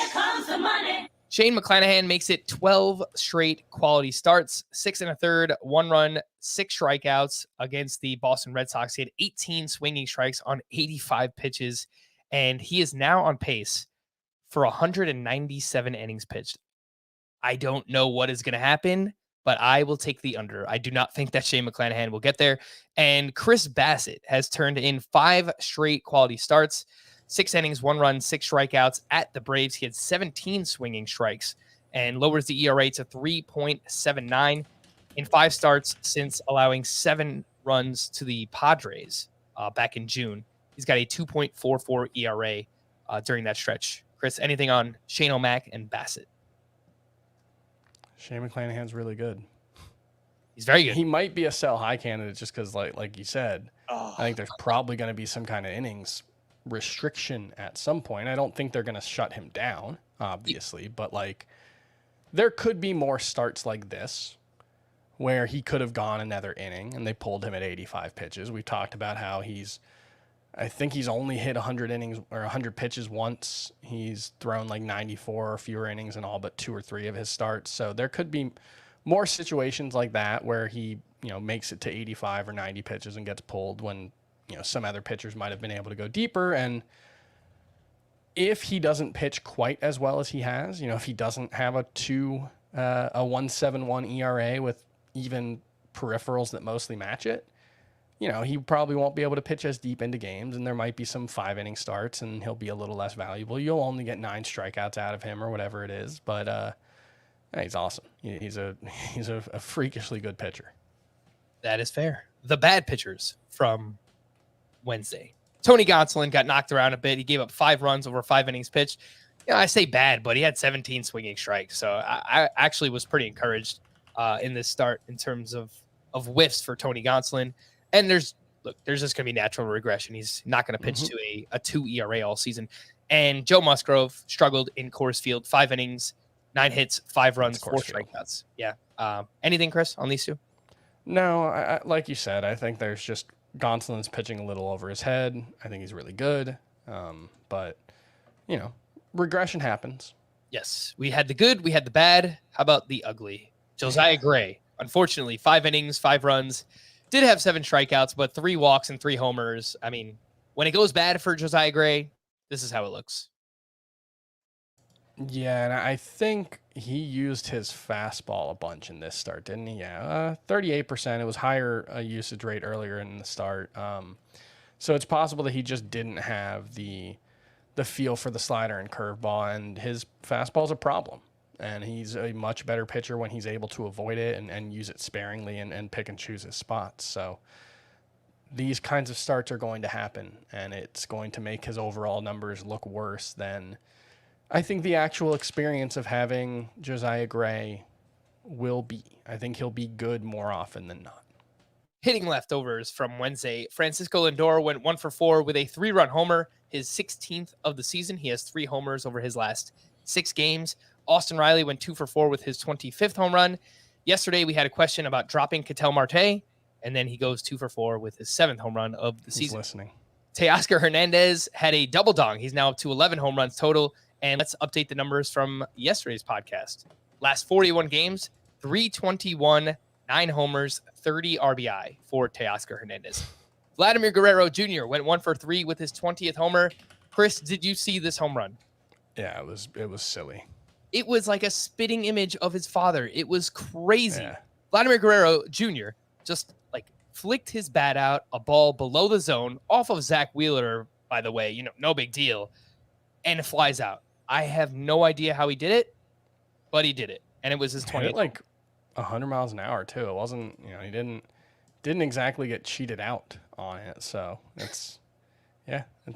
comes the money. Shane McClanahan makes it 12 straight quality starts, 6 1/3, 1 run, 6 strikeouts against the Boston Red Sox. He had 18 swinging strikes on 85 pitches, and he is now on pace for 197 innings pitched. I don't know what is going to happen, but I will take the under. I do not think that Shane McClanahan will get there. And Chris Bassett has turned in 5 straight quality starts, 6 innings, 1 run, 6 strikeouts at the Braves. He had 17 swinging strikes and lowers the ERA to 3.79 in 5 starts since allowing 7 runs to the Padres back in June. He's got a 2.44 ERA during that stretch. Chris, anything on Shane O'Mac and Bassett? Shane McClanahan's really good. He's very good. He might be a sell high candidate just because, like you said, I think there's probably going to be some kind of innings restriction at some point. I don't think they're going to shut him down, obviously, but like there could be more starts like this where he could have gone another inning and they pulled him at 85 pitches. We've talked about how I think he's only hit 100 innings or 100 pitches once. He's thrown like 94 or fewer innings in all but 2 or 3 of his starts. So there could be more situations like that where he, makes it to 85 or 90 pitches and gets pulled when, some other pitchers might have been able to go deeper. And if he doesn't pitch quite as well as he has, if he doesn't have a 1.71 ERA with even peripherals that mostly match it, he probably won't be able to pitch as deep into games, and there might be some 5-inning starts, and he'll be a little less valuable. You'll only get 9 strikeouts out of him or whatever it is, but he's awesome. He's a freakishly good pitcher. That is fair. The bad pitchers from Wednesday. Tony Gonsolin got knocked around a bit. He gave up 5 runs over 5 innings pitched. I say bad, but he had 17 swinging strikes, so I actually was pretty encouraged in this start in terms of whiffs for Tony Gonsolin. And there's just going to be natural regression. He's not going to pitch to a 2 ERA all season. And Joe Musgrove struggled in Coors Field, 5 innings, 9 hits, 5 runs, 4 strikeouts. Yeah. Anything, Chris, on these two? No, I like you said, I think there's just Gonsolin's pitching a little over his head. I think he's really good. But, regression happens. Yes. We had the good, we had the bad. How about the ugly? Josiah Gray, unfortunately, 5 innings, 5 runs. Did have 7 strikeouts, but 3 walks and 3 homers. I mean, when it goes bad for Josiah Gray, this is how it looks. Yeah, and I think he used his fastball a bunch in this start, didn't he? Yeah, 38%. It was higher usage rate earlier in the start. So it's possible that he just didn't have the feel for the slider and curveball, and his fastball's a problem. And he's a much better pitcher when he's able to avoid it and use it sparingly and pick and choose his spots. So these kinds of starts are going to happen, and it's going to make his overall numbers look worse than I think the actual experience of having Josiah Gray will be. I think he'll be good more often than not. Hitting leftovers from Wednesday, Francisco Lindor went 1 for 4 with a 3-run homer, his 16th of the season. He has 3 homers over his last 6 games. Austin Riley went 2 for 4 with his 25th home run. Yesterday, we had a question about dropping Ketel Marte, and then he goes 2 for 4 with his 7th home run of the season. He's listening. Teoscar Hernandez had a double dong. He's now up to 11 home runs total. And let's update the numbers from yesterday's podcast. Last 41 games, 321, 9 homers, 30 RBI for Teoscar Hernandez. Vladimir Guerrero Jr. went 1 for 3 with his 20th homer. Chris, did you see this home run? Yeah, it was silly. It was like a spitting image of his father. It was crazy. Yeah. Vladimir Guerrero Jr. just flicked his bat out, a ball below the zone, off of Zach Wheeler, by the way, no big deal. and it flies out. I have no idea how he did it, but he did it, and it was his 20th. Hit it like 100 miles an hour too. It wasn't, he didn't exactly get cheated out on it. So it's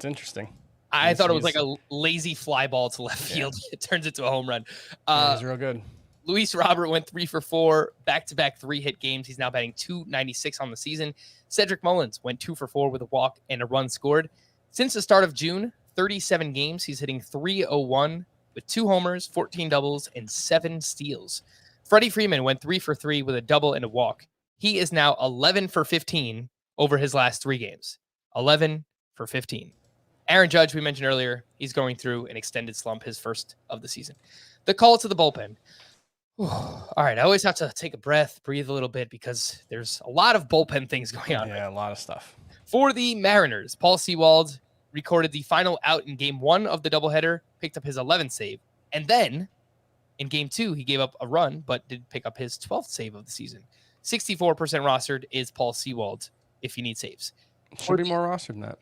interesting. I thought it was like a lazy fly ball to left field. It turns into a home run. He's real good. Luis Robert went 3 for 4, back-to-back 3-hit games. He's now batting .296 on the season. Cedric Mullins went 2 for 4 with a walk and a run scored. Since the start of June, 37 games, he's hitting .301 with 2 homers, 14 doubles, and 7 steals. Freddie Freeman went 3 for 3 with a double and a walk. He is now 11 for 15 over his last 3 games. 11 for 15. Aaron Judge, we mentioned earlier, he's going through an extended slump, his first of the season. The call to the bullpen. All right, I always have to take a breath, breathe a little bit, because there's a lot of bullpen things going on. Yeah, a lot of stuff. For the Mariners, Paul Sewald recorded the final out in Game 1 of the doubleheader, picked up his 11th save, and then in Game 2, he gave up a run, but did pick up his 12th save of the season. 64% rostered is Paul Sewald if you need saves. Should be more rostered than that.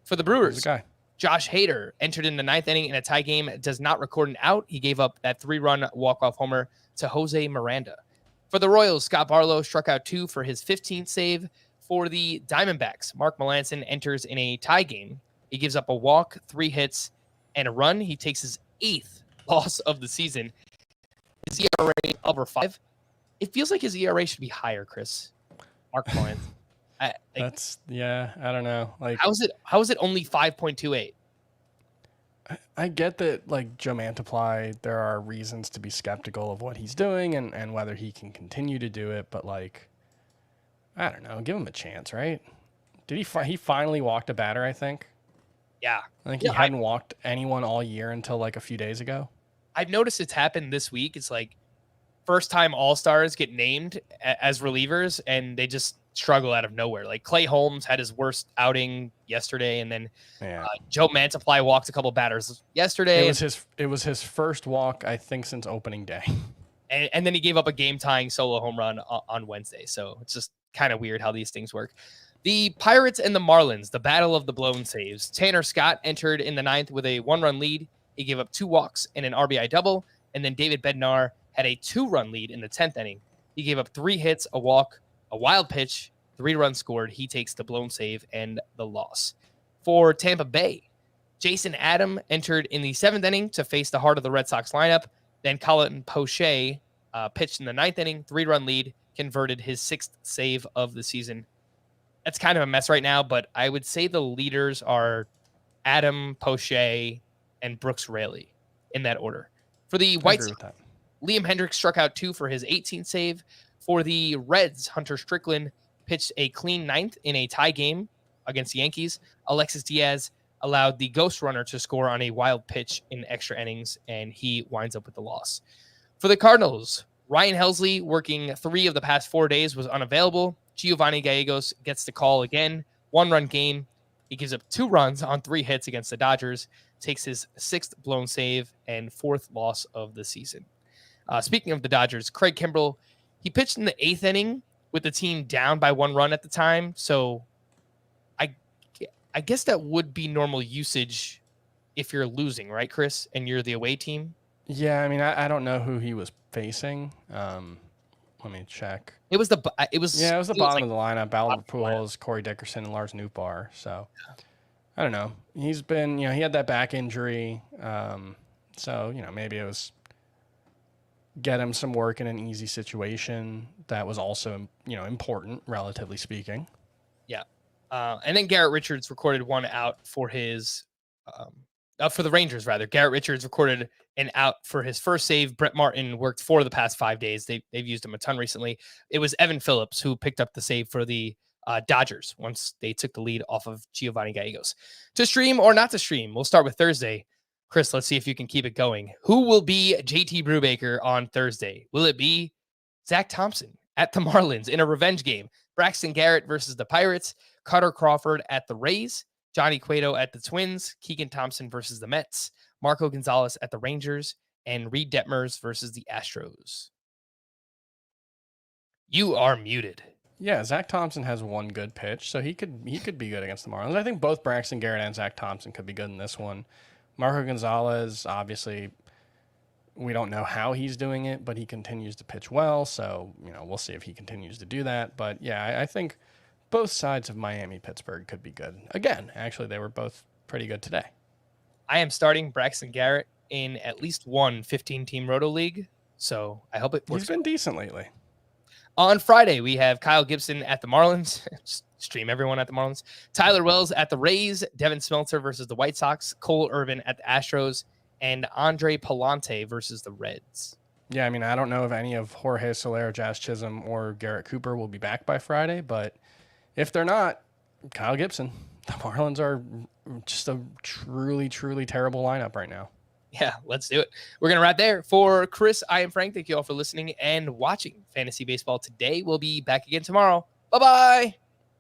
For the Brewers, guy. Josh Hader entered in the 9th inning in a tie game, does not record an out. He gave up that 3-run walk-off homer to Jose Miranda. For the Royals, Scott Barlow struck out 2 for his 15th save. For the Diamondbacks, Mark Melancon enters in a tie game. He gives up a walk, 3 hits, and a run. He takes his 8th loss of the season. His ERA over 5. It feels like his ERA should be higher, Chris. Mark Melancon. I don't know. Like, how is it only 5.28? I get that, like, Joe Mantiply, there are reasons to be skeptical of what he's doing and whether he can continue to do it, but, like, I don't know. Give him a chance, right? Did he finally walked a batter, I think? Yeah. I think he hadn't walked anyone all year until, like, a few days ago. I've noticed it's happened this week. It's like first-time All-Stars get named as relievers, and they just struggle out of nowhere. Like Clay Holmes had his worst outing yesterday, and then Joe Mantiply walked a couple batters yesterday. It was his first walk, I think, since opening day. And then he gave up a game-tying solo home run on Wednesday. So it's just kind of weird how these things work. The Pirates and the Marlins, the battle of the blown saves. Tanner Scott entered in the 9th with a 1-run lead. He gave up 2 walks and an RBI double. And then David Bednar had a 2-run lead in the 10th inning. He gave up 3 hits, a walk, a wild pitch, 3 runs scored. He takes the blown save and the loss. For Tampa Bay, Jason Adam entered in the 7th inning to face the heart of the Red Sox lineup. Then Colin Poche pitched in the 9th inning, 3-run lead, converted his 6th save of the season. That's kind of a mess right now, but I would say the leaders are Adam, Poche, and Brooks Raley in that order. For the White Sox, Liam Hendricks struck out 2 for his 18th save. For the Reds, Hunter Strickland pitched a clean 9th in a tie game against the Yankees. Alexis Diaz allowed the ghost runner to score on a wild pitch in extra innings, and he winds up with the loss. For the Cardinals, Ryan Helsley, working 3 of the past 4 days, was unavailable. Giovanni Gallegos gets the call again. 1-run game. He gives up 2 runs on 3 hits against the Dodgers, takes his 6th blown save and 4th loss of the season. Speaking of the Dodgers, Craig Kimbrell, he pitched in the 8th inning with the team down by 1 run at the time. So I guess that would be normal usage if you're losing, right, Chris? And you're the away team? Yeah, I mean, I don't know who he was facing. Let me check. It was the bottom of the lineup. Albert Pujols, Corey Dickerson, and Lars Nootbaar. So I don't know. He's been, he had that back injury. So, maybe it was get him some work in an easy situation that was also, important, relatively speaking. Yeah. And then Garrett Richards recorded 1 out for his, for the Rangers, rather. Garrett Richards recorded an out for his first save. Brett Martin worked 4 of the past 5 days. They've used him a ton recently. It was Evan Phillips who picked up the save for the Dodgers once they took the lead off of Giovanni Gallegos. To stream or not to stream, we'll start with Thursday. Chris, let's see if you can keep it going. Who will be JT Brubaker on Thursday? Will it be Zach Thompson at the Marlins in a revenge game? Braxton Garrett versus the Pirates, Cutter Crawford at the Rays, Johnny Cueto at the Twins, Keegan Thompson versus the Mets, Marco Gonzalez at the Rangers, and Reed Detmers versus the Astros. You are muted. Yeah, Zach Thompson has 1 good pitch, so he could be good against the Marlins. I think both Braxton Garrett and Zach Thompson could be good in this one. Marco Gonzalez, obviously, we don't know how he's doing it, but he continues to pitch well. So, we'll see if he continues to do that. But yeah, I think both sides of Miami-Pittsburgh could be good. Again, actually, they were both pretty good today. I am starting Braxton Garrett in at least one 15-team Roto League. So I hope it works. He's been decent lately. On Friday, we have Kyle Gibson at the Marlins. Stream everyone at the Marlins. Tyler Wells at the Rays. Devin Smeltzer versus the White Sox. Cole Irvin at the Astros. And Andre Palante versus the Reds. Yeah, I don't know if any of Jorge Soler, Jazz Chisholm, or Garrett Cooper will be back by Friday, but if they're not, Kyle Gibson. The Marlins are just a truly, truly terrible lineup right now. Yeah, let's do it. We're going to wrap there. For Chris, I am Frank. Thank you all for listening and watching Fantasy Baseball today. We'll be back again tomorrow. Bye-bye.